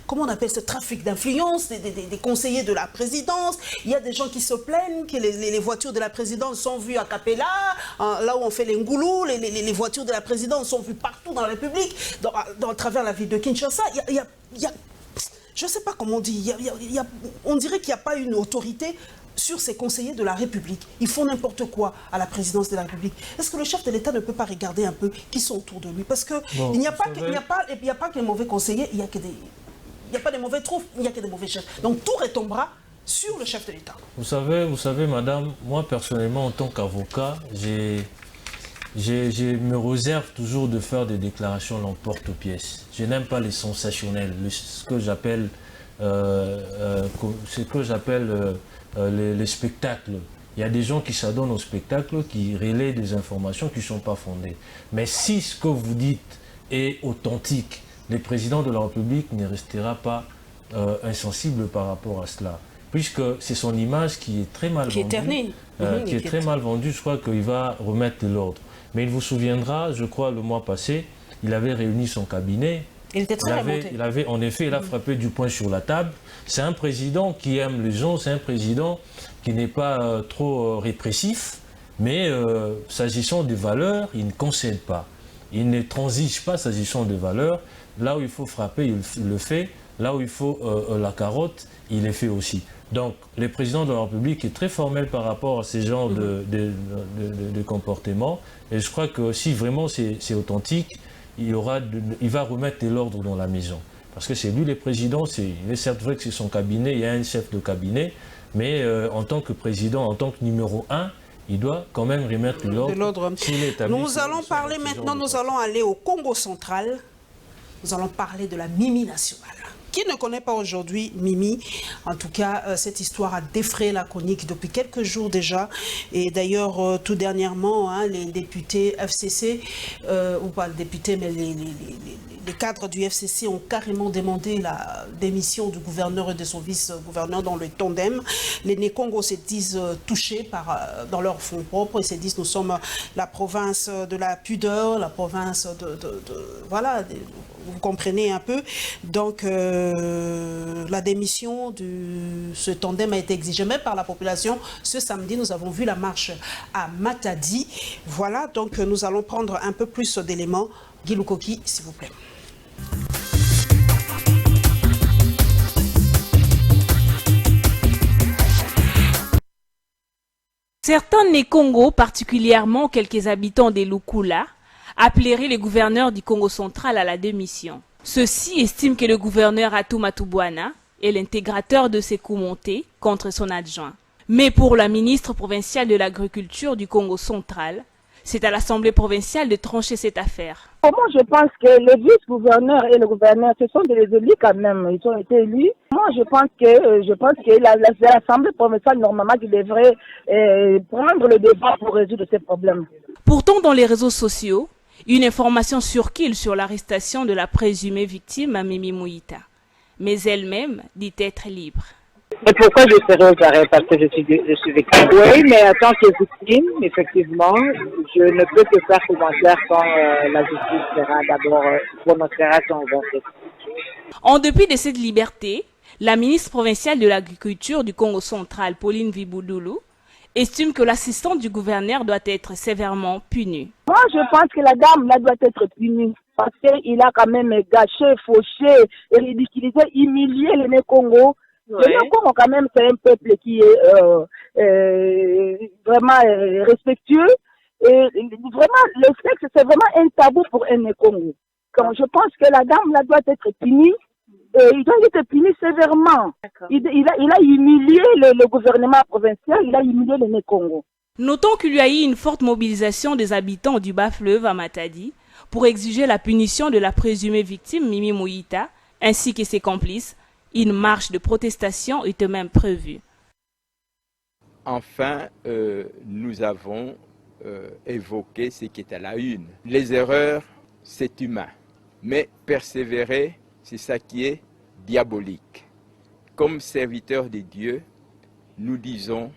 comment on appelle ce trafic d'influence, des conseillers de la présidence. Il y a des gens qui se plaignent que les voitures de la présidence sont vues à Capella, là où on fait les ngoulous, les voitures de la présidence sont vues partout dans la République, à travers la ville de Kinshasa. Il y a je ne sais pas comment on dit, on dirait qu'il n'y a pas une autorité sur ces conseillers de la République. Ils font n'importe quoi à la présidence de la République. Est-ce que le chef de l'État ne peut pas regarder un peu qui sont autour de lui? Parce qu'il n'y a pas que les mauvais conseillers, il n'y a pas de mauvais troupes, il n'y a que des mauvais chefs. Donc tout retombera sur le chef de l'État. Vous savez, madame, moi personnellement, en tant qu'avocat, je me réserve toujours de faire des déclarations l'emporte-pièce. Je n'aime pas les sensationnels, ce que j'appelle les spectacles. Il y a des gens qui s'adonnent au spectacle, qui relaient des informations qui ne sont pas fondées. Mais si ce que vous dites est authentique, le président de la République ne restera pas insensible par rapport à cela. Puisque c'est son image qui est très mal vendue. Très mal vendue, je crois qu'il va remettre de l'ordre. Mais il vous souviendra, je crois, le mois passé, il avait réuni son cabinet. Il était très remonté. Il a frappé du poing sur la table. C'est un président qui aime les gens, c'est un président qui n'est pas trop répressif, mais s'agissant des valeurs, il ne concède pas. Il ne transige pas s'agissant des valeurs. Là où il faut frapper, il le fait. Là où il faut la carotte, il le fait aussi. Donc, le président de la République est très formel par rapport à ces genres de comportements. Et je crois que si vraiment c'est authentique, il va remettre de l'ordre dans la maison. Parce que c'est lui le président, il est certes vrai que c'est son cabinet, il y a un chef de cabinet, mais en tant que président, en tant que numéro 1, il doit quand même remettre de l'ordre. Nous allons parler maintenant, nous allons aller au Congo central. Nous allons parler de la Mimi nationale. Qui ne connaît pas aujourd'hui Mimi? En tout cas, cette histoire a défrayé la chronique depuis quelques jours déjà. Et d'ailleurs, tout dernièrement, hein, les députés FCC, ou pas les députés, mais les cadres du FCC ont carrément demandé la démission du gouverneur et de son vice-gouverneur dans le tandem. Les Né-Congo se disent touchés dans leur fonds propres et se disent nous sommes la province de la pudeur, la province voilà, vous comprenez un peu. Donc la démission de ce tandem a été exigée même par la population. Ce samedi, nous avons vu la marche à Matadi. Voilà, donc nous allons prendre un peu plus d'éléments. Guy Lukoki, s'il vous plaît. Certains Né-Congo, particulièrement quelques habitants des Lukula, appelleraient le gouverneur du Congo central à la démission. Ceux-ci estiment que le gouverneur Atou Matubwana est l'intégrateur de ces coups montés contre son adjoint. Mais pour la ministre provinciale de l'Agriculture du Congo central, c'est à l'Assemblée provinciale de trancher cette affaire. Moi, je pense que le vice-gouverneur et le gouverneur, ce sont des élus quand même. Ils ont été élus. Moi, je pense que l'Assemblée provinciale, normalement, qui devrait prendre le débat pour résoudre ces problèmes. Pourtant, dans les réseaux sociaux, une information circule sur l'arrestation de la présumée victime, Mimi Mouïta. Mais elle-même dit être libre. Et pourquoi je serai aux arrêts? Parce que je suis victime. Oui, mais en tant que victime, effectivement, je ne peux que faire commentaire quand la justice sera d'abord prononcera son verdict. En dépit de cette liberté, la ministre provinciale de l'Agriculture du Congo central, Pauline Viboudulu, estime que l'assistant du gouverneur doit être sévèrement puni. Moi, je pense que la dame là doit être punie parce qu'il a quand même gâché, fauché, ridiculisé, humilié les Né-Congo. Ouais. Le Né-Congo, quand même, c'est un peuple qui est vraiment respectueux. Et vraiment, le sexe, c'est vraiment un tabou pour un Né-Congo. Donc, je pense que la dame là doit être punie. Il doit être puni sévèrement. Il a humilié le gouvernement provincial, il a humilié le Né-Congo. Notons qu'il y a eu une forte mobilisation des habitants du bas-fleuve à Matadi pour exiger la punition de la présumée victime Mimi Mouïta ainsi que ses complices. Une marche de protestation était même prévue. Enfin, nous avons évoqué ce qui est à la une. Les erreurs, c'est humain. Mais persévérer, c'est ça qui est diabolique. Comme serviteurs de Dieu, nous disons,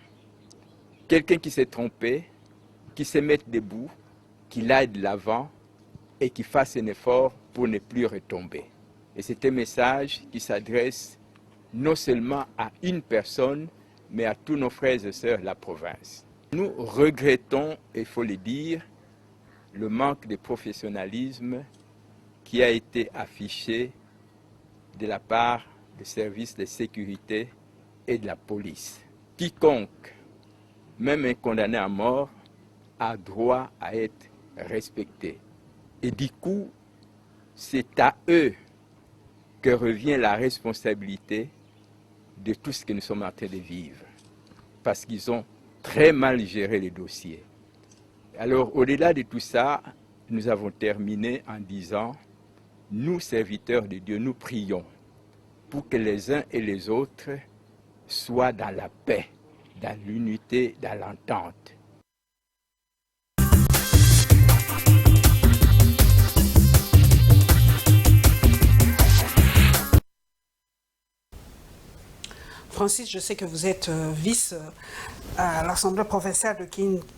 quelqu'un qui s'est trompé, qui se mette debout, qu'il aille de l'avant et qui fasse un effort pour ne plus retomber. Et c'est un message qui s'adresse non seulement à une personne, mais à tous nos frères et sœurs de la province. Nous regrettons, il faut le dire, le manque de professionnalisme qui a été affiché de la part des services de sécurité et de la police. Quiconque, même un condamné à mort, a droit à être respecté. Et du coup, c'est à eux que revient la responsabilité de tout ce que nous sommes en train de vivre. Parce qu'ils ont très mal géré les dossiers. Alors, au-delà de tout ça, nous avons terminé en disant, nous, serviteurs de Dieu, nous prions pour que les uns et les autres soient dans la paix, dans l'unité, dans l'entente. Francis, je sais que vous êtes vice à l'Assemblée provinciale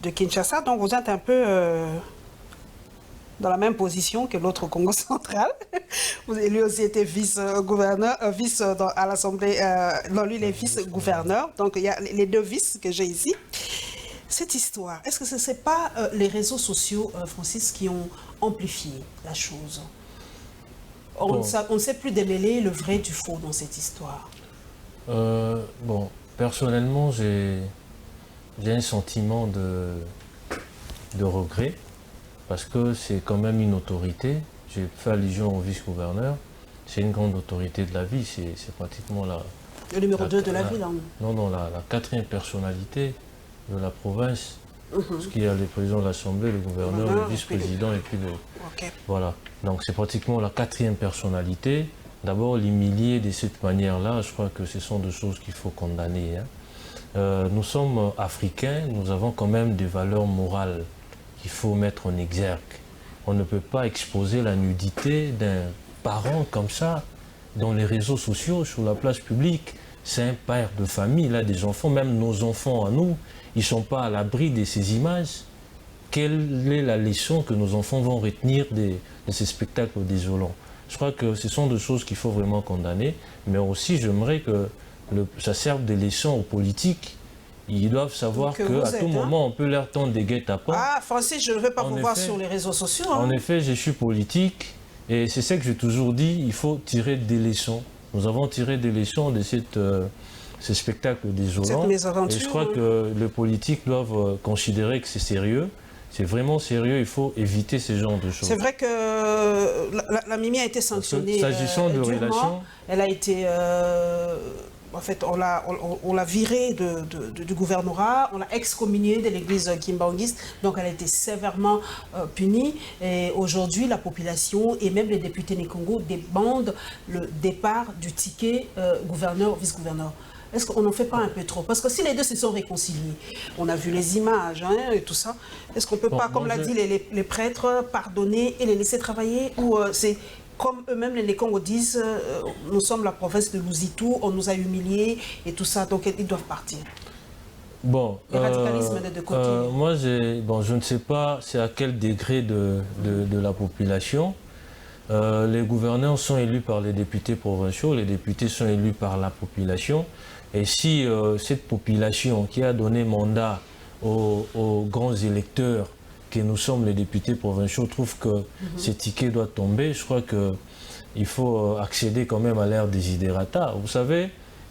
de Kinshasa, donc vous êtes un peu dans la même position que l'autre Congo central. Vous avez lui aussi été vice-gouverneur, à l'Assemblée, non, lui il est vice-gouverneur, donc il y a les deux vices que j'ai ici. Cette histoire, est-ce que ce n'est pas les réseaux sociaux, Francis, qui ont amplifié la chose? On ne sait plus démêler le vrai du faux dans cette histoire. Bon, personnellement, j'ai un sentiment de regret parce que c'est quand même une autorité. J'ai fait allusion au vice-gouverneur. C'est une grande autorité de la ville. C'est pratiquement le numéro 2 de la ville. Non, la quatrième personnalité de la province. Parce qu'il y a le président de l'Assemblée, le gouverneur, le vice-président et puis le... Voilà. Donc c'est pratiquement la quatrième personnalité. D'abord, l'humilier de cette manière-là, je crois que ce sont des choses qu'il faut condamner. Nous sommes africains, nous avons quand même des valeurs morales qu'il faut mettre en exergue. On ne peut pas exposer la nudité d'un parent comme ça dans les réseaux sociaux, sur la place publique. C'est un père de famille, il a des enfants, même nos enfants à nous, ils ne sont pas à l'abri de ces images. Quelle est la leçon que nos enfants vont retenir de ces spectacles désolants? Je crois que ce sont des choses qu'il faut vraiment condamner, mais aussi j'aimerais que ça serve de leçon aux politiques. Ils doivent savoir qu'à tout moment, on peut leur tendre des guet-apens. Ah, Francis, je ne vais pas vous voir sur les réseaux sociaux. En effet, je suis politique et c'est ça que j'ai toujours dit, il faut tirer des leçons. Nous avons tiré des leçons de ce spectacle désolant. Et je crois que les politiques doivent considérer que c'est sérieux. C'est vraiment sérieux, il faut éviter ce genre de choses. C'est vrai que la Mimi a été sanctionnée. S'agissant de relations, elle a été... en fait, on l'a virée du gouvernorat, on l'a excommuniée de l'église kimbanguiste, donc elle a été sévèrement punie. Et aujourd'hui, la population et même les députés du Congo demandent le départ du ticket gouverneur-vice-gouverneur. Est-ce qu'on n'en fait pas un peu trop? Parce que si les deux se sont réconciliés, on a vu les images et tout ça, est-ce qu'on ne peut pas, comme l'a dit les prêtres, pardonner et les laisser travailler? Ou c'est comme eux-mêmes, les Congos disent, nous sommes la province de Louzitou, on nous a humiliés et tout ça, donc ils doivent partir. Bon, le radicalisme de côté. Moi, je ne sais pas c'est à quel degré de la population. Les gouverneurs sont élus par les députés provinciaux, les députés sont élus par la population. Et si cette population qui a donné mandat aux grands électeurs, que nous sommes les députés provinciaux, trouve que ce ticket doit tomber, je crois qu'il faut accéder quand même à l'ère desiderata. Vous savez,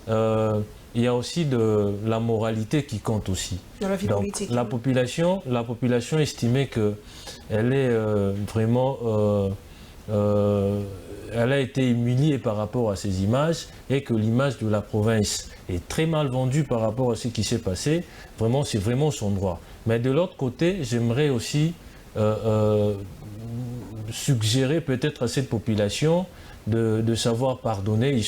il y a aussi de la moralité qui compte aussi. Dans la vie politique. La population estimait qu'elle est vraiment... elle a été humiliée par rapport à ces images et que l'image de la province est très mal vendue par rapport à ce qui s'est passé. Vraiment, c'est vraiment son droit. Mais de l'autre côté, j'aimerais aussi suggérer peut-être à cette population de savoir pardonner.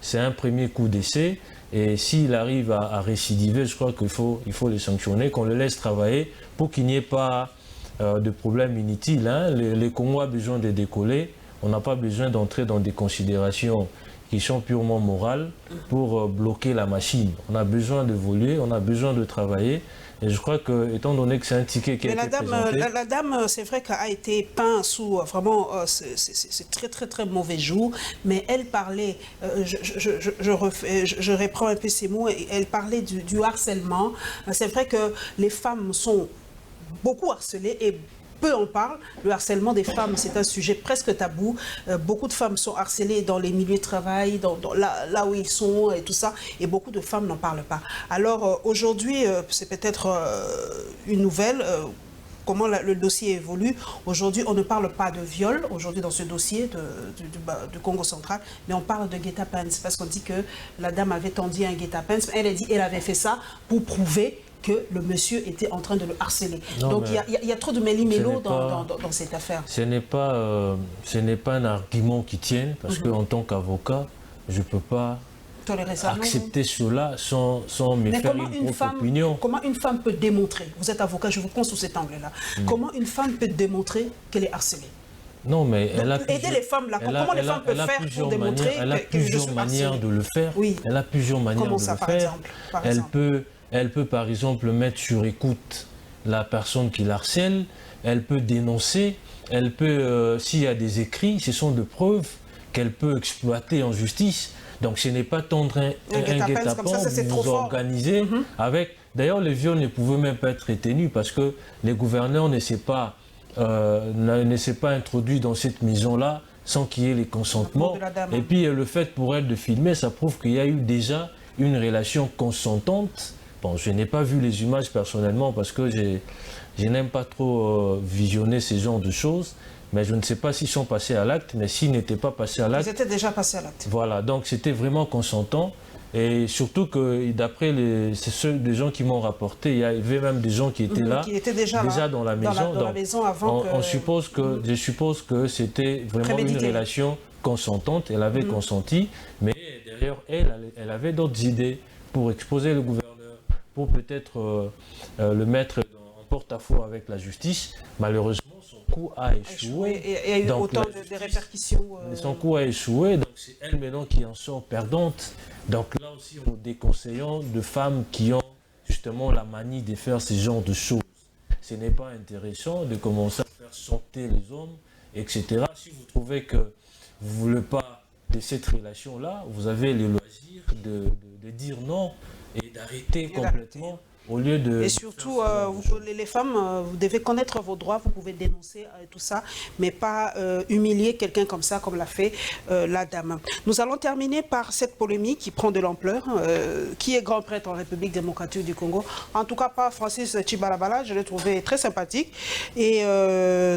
C'est un premier coup d'essai et s'il arrive à récidiver, je crois qu'il faut les sanctionner, qu'on le laisse travailler pour qu'il n'y ait pas de problèmes inutiles. Les Congos ont besoin de décoller. On n'a pas besoin d'entrer dans des considérations qui sont purement morales pour bloquer la machine. On a besoin d'évoluer, on a besoin de travailler. Et je crois que, étant donné que c'est un ticket qui a été présenté... La dame, c'est vrai qu'elle a été peinte sous vraiment c'est très très très mauvais jour, mais elle parlait, je reprends un peu ces mots, elle parlait du harcèlement. C'est vrai que les femmes sont beaucoup harcelées et peu en parle. Le harcèlement des femmes, c'est un sujet presque tabou. Beaucoup de femmes sont harcelées dans les milieux de travail, là où ils sont et tout ça, et beaucoup de femmes n'en parlent pas. Alors aujourd'hui, c'est peut-être une nouvelle. Comment le dossier évolue. Aujourd'hui, on ne parle pas de viol, aujourd'hui dans ce dossier du Congo central, mais on parle de guet-apens, parce qu'on dit que la dame avait tendu un guet-apens. Elle a dit qu'elle avait fait ça pour prouver que le monsieur était en train de le harceler. Non, donc il y a trop de méli-mélo dans cette affaire. Ce n'est pas un argument qui tienne, parce qu'en tant qu'avocat, je ne peux pas accepter cela sans me faire une propre opinion. Comment une femme peut démontrer, vous êtes avocat, je vous prends sous cet angle-là, comment une femme peut démontrer qu'elle est harcelée? Non, mais elle a aider les femmes là. Comment les femmes peuvent faire pour démontrer elle a plusieurs manières de le faire. Oui. Elle a plusieurs manières de le faire. Elle peut par exemple mettre sur écoute la personne qui l'harcèle, elle peut dénoncer, elle peut, s'il y a des écrits, ce sont des preuves qu'elle peut exploiter en justice. Donc ce n'est pas tendre un guet-apens, vous organisez avec... D'ailleurs, les viols ne pouvaient même pas être retenus parce que les gouverneurs ne s'est pas introduit dans cette maison-là sans qu'il y ait les consentements. Et puis le fait pour elle de filmer, ça prouve qu'il y a eu déjà une relation consentante. Bon, je n'ai pas vu les images personnellement parce que je n'aime pas trop visionner ce genre de choses. Mais je ne sais pas s'ils sont passés à l'acte, mais s'ils n'étaient pas passés à l'acte... Ils étaient déjà passés à l'acte. Voilà, donc c'était vraiment consentant. Et surtout que d'après des gens qui m'ont rapporté, il y avait même des gens qui étaient là, qui étaient déjà dans la maison. Dans la maison avant je suppose que c'était vraiment une relation consentante, elle avait consenti, mais derrière elle avait d'autres idées pour exposer le gouverneur, pour peut-être le mettre en porte-à-faux avec la justice. Malheureusement, son coup a échoué. Et il y a eu autant de répercussions. Son coup a échoué, donc c'est elle maintenant qui en sort perdante. Donc là aussi, nous déconseillons de femmes qui ont justement la manie de faire ce genre de choses. Ce n'est pas intéressant de commencer à faire sauter les hommes, etc. Si vous trouvez que vous ne voulez pas de cette relation-là, vous avez le loisir de dire non et d'arrêter complètement. Au lieu de... Et surtout, les femmes, vous devez connaître vos droits, vous pouvez dénoncer tout ça, mais pas humilier quelqu'un comme ça, comme l'a fait la dame. Nous allons terminer par cette polémique qui prend de l'ampleur. Qui est grand prêtre en République démocratique du Congo? En tout cas, pas Francis Tchibalabala, je l'ai trouvé très sympathique. Et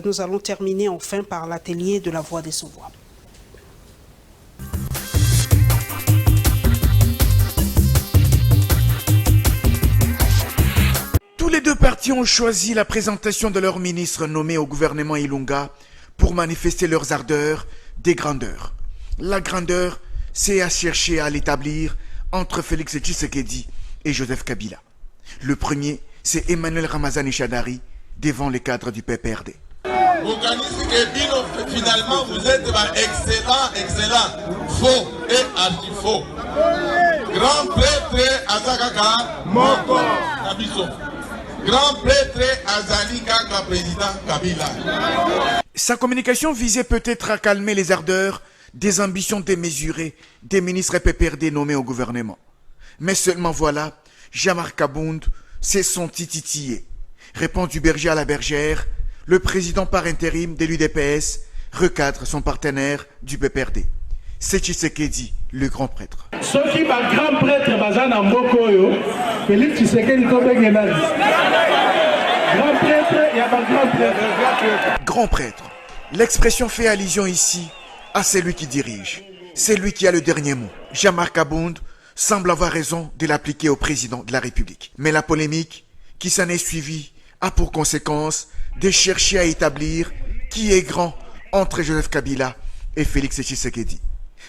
nous allons terminer enfin par l'atelier de la voix des sans-voix. Tous les deux partis ont choisi la présentation de leurs ministres nommés au gouvernement Ilunga pour manifester leurs ardeurs des grandeurs. La grandeur, c'est à chercher à l'établir entre Félix Tshisekedi et Joseph Kabila. Le premier, c'est Emmanuel Ramazani Shadari devant les cadres du PPRD. Finalement, vous êtes excellent, faux et archi-faux. Grand prêtre Azakaka Moko Kabiso. Grand prêtre Azali Kaka président Kabila. Sa communication visait peut-être à calmer les ardeurs des ambitions démesurées des ministres PPRD nommés au gouvernement. Mais seulement voilà, Jean-Marc Kabound s'est senti titillé. Répond du berger à la bergère, le président par intérim de l'UDPS recadre son partenaire du PPRD. C'est Tshisekedi, le grand prêtre. Ceux qui sont grand prêtre, Bazana Mokoyo, Félix Tshisekedi, grand prêtre, il y a pas grand prêtre. Grand prêtre. L'expression fait allusion ici à celui qui dirige. C'est lui qui a le dernier mot. Jean-Marc Kabound semble avoir raison de l'appliquer au président de la République. Mais la polémique qui s'en est suivie a pour conséquence de chercher à établir qui est grand entre Joseph Kabila et Félix Tshisekedi.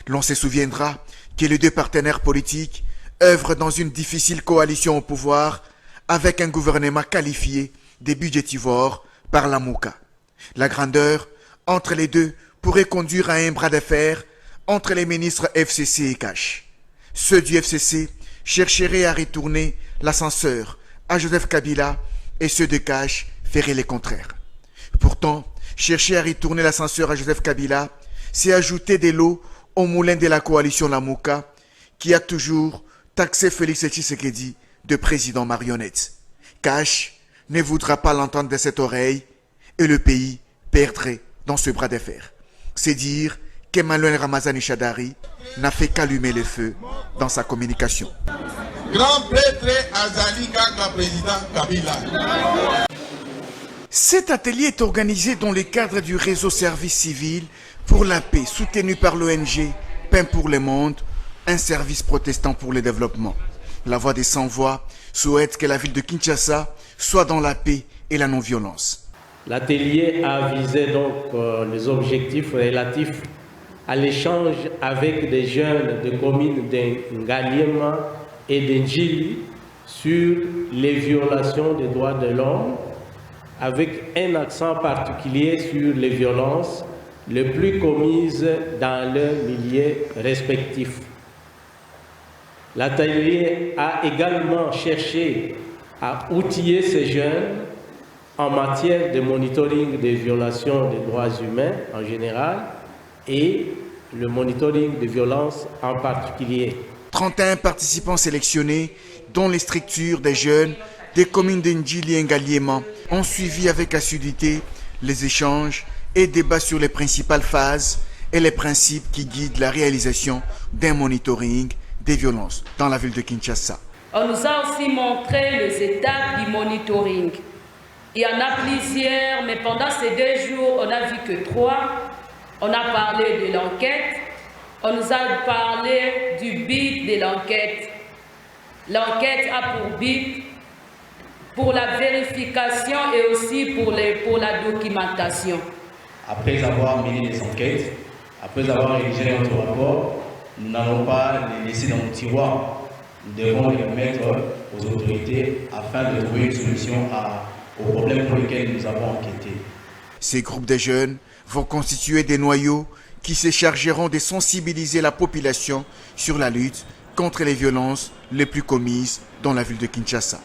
L'on se souviendra que les deux partenaires politiques œuvrent dans une difficile coalition au pouvoir avec un gouvernement qualifié des budgétivores par la Mouka. La grandeur entre les deux pourrait conduire à un bras de fer entre les ministres FCC et Cash. Ceux du FCC chercheraient à retourner l'ascenseur à Joseph Kabila et ceux de Cash feraient le contraire. Pourtant, chercher à retourner l'ascenseur à Joseph Kabila, c'est ajouter de l'eau au moulin de la coalition Lamouka qui a toujours taxé Félix Tshisekedi de président marionnette. Cash ne voudra pas l'entendre de cette oreille et le pays perdrait dans ce bras de fer. C'est dire qu'Emmanuel Ramazani Shadari n'a fait qu'allumer le feu dans sa communication. Grand prêtre Azali Kaka président Kabila. Cet atelier est organisé dans le cadre du réseau service civil pour la paix soutenu par l'ONG Pain pour le monde, un service protestant pour le développement. La Voix des Sans-Voix souhaite que la ville de Kinshasa soit dans la paix et la non-violence. L'atelier a visé donc les objectifs relatifs à l'échange avec des jeunes de communes de Ngaliema et de Njili sur les violations des droits de l'homme, avec un accent particulier sur les violences les plus commises dans leurs milieux respectifs. L'atelier a également cherché à outiller ces jeunes en matière de monitoring des violations des droits humains en général et le monitoring des violences en particulier. 31 participants sélectionnés, dont les structures des jeunes des communes d'Ndjili et Ngaliema, ont suivi avec assiduité les échanges et débats sur les principales phases et les principes qui guident la réalisation d'un monitoring des violences dans la ville de Kinshasa. On nous a aussi montré les étapes du monitoring. Il y en a plusieurs, mais pendant ces 2 jours, on n'a vu que 3. On a parlé de l'enquête, on nous a parlé du but de l'enquête. L'enquête a pour but pour la vérification et aussi pour la documentation. Après avoir mené les enquêtes, Après avoir rédigé notre rapport, nous n'allons pas les laisser dans nos tiroirs. Nous devons les remettre aux autorités afin de trouver une solution aux problèmes pour lesquels nous avons enquêté. Ces groupes de jeunes vont constituer des noyaux qui se chargeront de sensibiliser la population sur la lutte contre les violences les plus commises dans la ville de Kinshasa.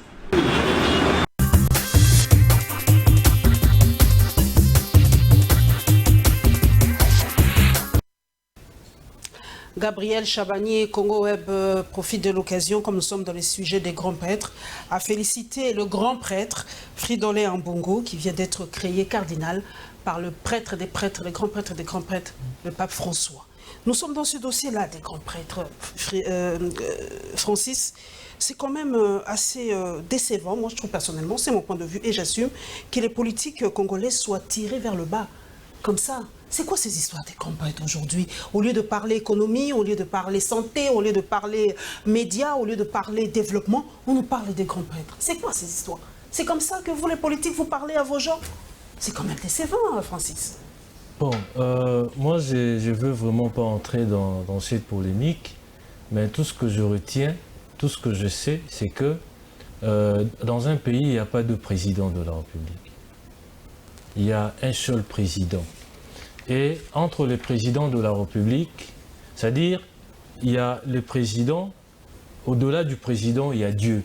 Gabriel Chabanier, Congo Web profite de l'occasion, comme nous sommes dans les sujets des grands prêtres, à féliciter le grand prêtre Fridolin Ambongo qui vient d'être créé cardinal par le prêtre des prêtres, le grand prêtre des grands prêtres, le pape François. Nous sommes dans ce dossier-là des grands prêtres, Francis. C'est quand même assez décevant, moi je trouve personnellement, c'est mon point de vue et j'assume, que les politiques congolais soient tirés vers le bas, comme ça. C'est quoi ces histoires des grands prêtres aujourd'hui? Au lieu de parler économie, au lieu de parler santé, au lieu de parler médias, au lieu de parler développement, on nous parle des grands prêtres. C'est quoi ces histoires? C'est comme ça que vous les politiques, vous parlez à vos gens? C'est quand même décevant, Francis. Bon, moi je veux vraiment pas entrer dans cette polémique, mais tout ce que je retiens, tout ce que je sais, c'est que dans un pays, il n'y a pas de président de la République. Il y a un seul président. Et entre les présidents de la République, c'est-à-dire, il y a le président, au-delà du président, il y a Dieu,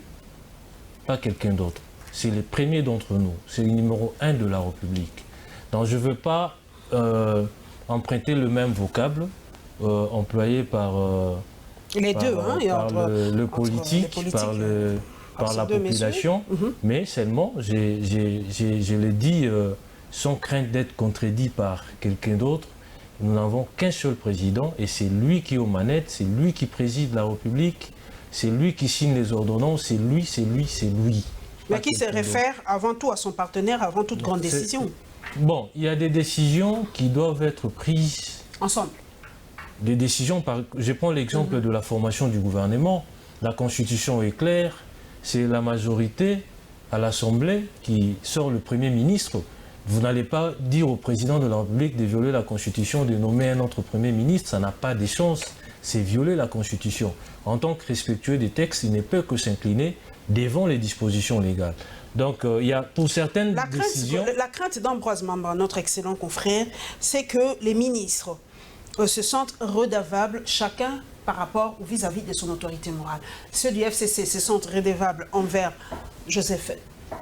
pas quelqu'un d'autre. C'est le premier d'entre nous, c'est le numéro 1 de la République. Donc je ne veux pas emprunter le même vocable employé par, le politique, par la population, mais seulement, je l'ai dit, sans crainte d'être contredit par quelqu'un d'autre, nous n'avons qu'un seul président et c'est lui qui est aux manettes, c'est lui qui préside la République, c'est lui qui signe les ordonnances, c'est lui, c'est lui, c'est lui. Mais qui se réfère avant tout à son partenaire, avant toute grande décision. Bon, il y a des décisions qui doivent être prises ensemble. Des décisions, je prends l'exemple de la formation du gouvernement. La Constitution est claire, c'est la majorité à l'Assemblée qui sort le Premier ministre. Vous n'allez pas dire au président de la République de violer la Constitution, de nommer un autre Premier ministre, ça n'a pas de chance. C'est violer la Constitution. En tant que respectueux des textes, il ne peut que s'incliner devant les dispositions légales. Donc, il y a pour certaines décisions... La crainte d'Ambroise Mamba, notre excellent confrère, c'est que les ministres se sentent redevables, chacun par rapport ou vis-à-vis de son autorité morale. Ceux du FCC se sentent redevables envers Joseph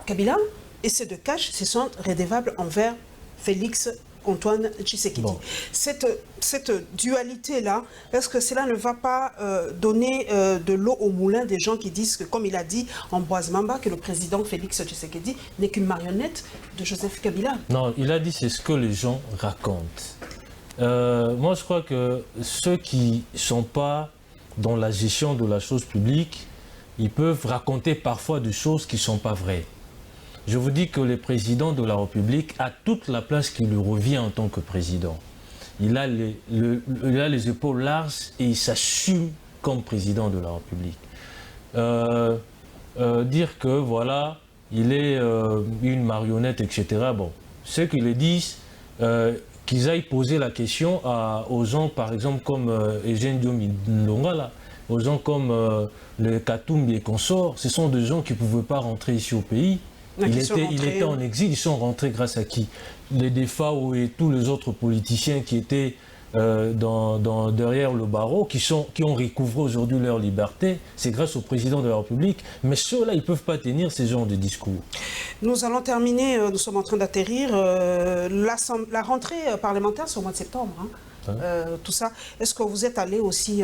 Kabila, et ceux de CACH se sentent redevables envers Félix Antoine Tshisekedi. Bon. Cette dualité-là, est-ce que cela ne va pas donner de l'eau au moulin des gens qui disent que, comme il a dit Ambroise Mamba, que le président Félix Tshisekedi n'est qu'une marionnette de Joseph Kabila? Non, il a dit c'est ce que les gens racontent. Moi, je crois que ceux qui ne sont pas dans la gestion de la chose publique, ils peuvent raconter parfois des choses qui ne sont pas vraies. Je vous dis que le président de la République a toute la place qui lui revient en tant que président. Il a les épaules larges et il s'assume comme président de la République. Dire que voilà, il est une marionnette, etc. Bon, ceux qui le disent, qu'ils aillent poser la question aux gens, par exemple, comme Eugène Diomi Ndonga, aux gens comme le Katumbi et consorts. Ce sont des gens qui ne pouvaient pas rentrer ici au pays. Il était en exil, ils sont rentrés grâce à qui? Les DFAO et tous les autres politiciens qui étaient derrière le barreau, qui ont recouvré aujourd'hui leur liberté, c'est grâce au président de la République. Mais ceux-là, ils ne peuvent pas tenir ce genre de discours. Nous allons terminer, nous sommes en train d'atterrir, la rentrée parlementaire c'est au mois de septembre. Hein. Tout ça. Est-ce que vous êtes allé aussi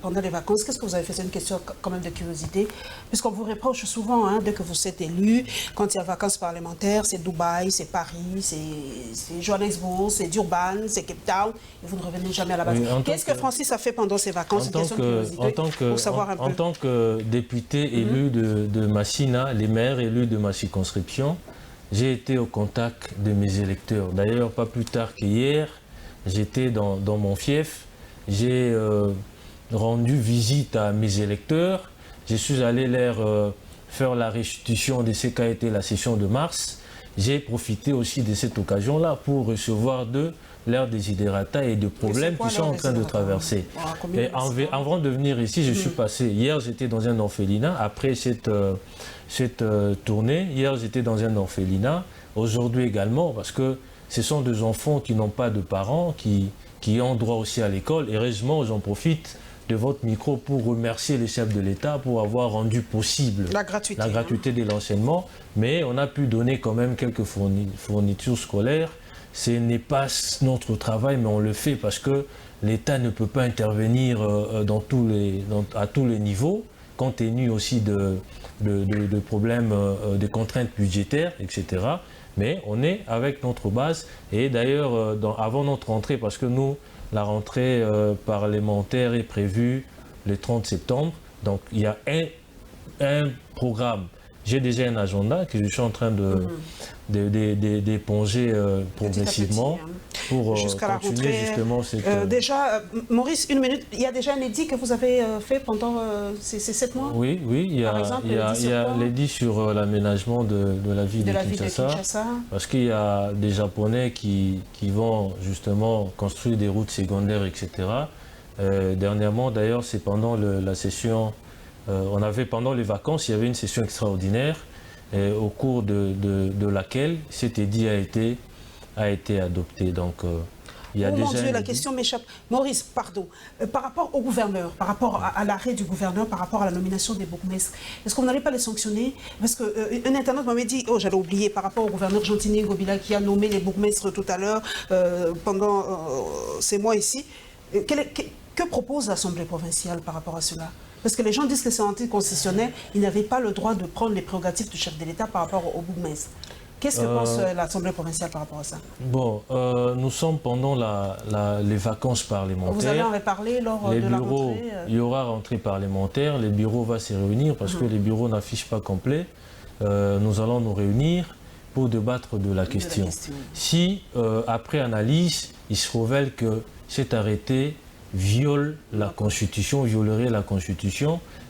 pendant les vacances? Qu'est-ce que vous avez fait? C'est une question quand même de curiosité. Puisqu'on vous reproche souvent, hein, dès que vous êtes élu, quand il y a vacances parlementaires, c'est Dubaï, c'est Paris, c'est Johannesburg, c'est Durban, c'est Cape Town, et vous ne revenez jamais à la base. Oui, qu'est-ce que Francis a fait pendant ces vacances? Une question de curiosité, pour savoir un peu. En tant que député élu de Massina, les maires élus de ma circonscription, j'ai été au contact de mes électeurs. D'ailleurs, pas plus tard qu'hier, j'étais dans mon fief, j'ai rendu visite à mes électeurs, je suis allé leur faire la restitution de ce qu'a été la session de mars. J'ai profité aussi de cette occasion-là pour recevoir d'eux leurs desiderata et de problèmes qu'ils sont en train de traverser. Et avant de venir ici, je suis passé. Hier, j'étais dans un orphelinat. Après cette tournée, hier, j'étais dans un orphelinat. Aujourd'hui également, parce que ce sont des enfants qui n'ont pas de parents, qui ont droit aussi à l'école. Et heureusement, j'en profite de votre micro pour remercier les chefs de l'État pour avoir rendu possible la gratuité de l'enseignement. Mais on a pu donner quand même quelques fournitures scolaires. Ce n'est pas notre travail, mais on le fait parce que l'État ne peut pas intervenir à tous les niveaux, compte tenu aussi de problèmes, de contraintes budgétaires, etc. Mais on est avec notre base. Et d'ailleurs, avant notre rentrée, parce que nous, la rentrée parlementaire est prévue le 30 septembre. Donc il y a un programme. J'ai déjà un agenda que je suis en train d'éponger progressivement pour continuer justement cette... Déjà, Maurice, une minute, il y a déjà un édit que vous avez fait pendant ces 7 mois? Oui, il y a l'édit sur l'aménagement de la ville de Kinshasa, parce qu'il y a des Japonais qui vont justement construire des routes secondaires, etc. Dernièrement, d'ailleurs, c'est pendant la session... pendant les vacances, il y avait une session extraordinaire au cours de laquelle cet édit a été adopté. Donc, il y a mon Dieu, la question m'échappe. Maurice, pardon. Par rapport au gouverneur, par rapport à l'arrêt du gouverneur, par rapport à la nomination des bourgmestres, est-ce qu'on n'allait pas les sanctionner? Parce qu'un internaute m'avait dit, oh j'allais oublier, par rapport au gouverneur Gentini Ngobila qui a nommé les bourgmestres tout à l'heure, pendant ces mois ici. Que propose l'Assemblée provinciale par rapport à cela? Parce que les gens disent que c'est anticonstitutionnel, ils n'avaient pas le droit de prendre les prérogatives du chef de l'État par rapport au bourgmestre. Qu'est-ce que pense l'Assemblée provinciale par rapport à ça? Bon, nous sommes pendant les vacances parlementaires. Vous allez en reparler lors de la rentrée? Il y aura rentrée parlementaire, les bureaux vont se réunir parce que les bureaux n'affichent pas complet. Nous allons nous réunir pour débattre de la question. Si, après analyse, il se révèle que cet arrêté violerait la Constitution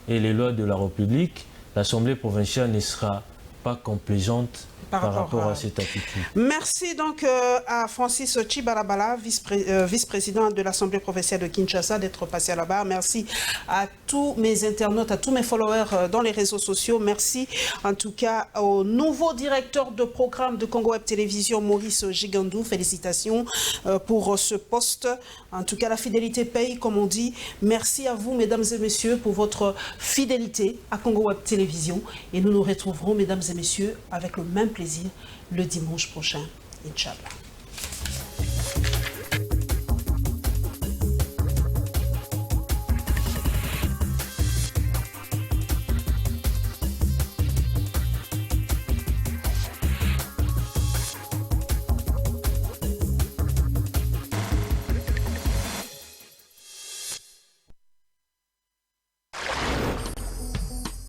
et les lois de la République, l'Assemblée provinciale ne sera pas complaisante par rapport à cette attitude. Merci donc à Francis Chibalabala, vice-président de l'Assemblée provinciale de Kinshasa, d'être passé à la barre. Merci à tous mes internautes, à tous mes followers dans les réseaux sociaux. Merci en tout cas au nouveau directeur de programme de Congo Web Télévision, Maurice Gigandou. Félicitations pour ce poste. En tout cas, la fidélité paye, comme on dit. Merci à vous, mesdames et messieurs, pour votre fidélité à Congo Web Télévision. Et nous nous retrouverons, mesdames et messieurs, avec le même plaisir le dimanche prochain. Inch'Allah.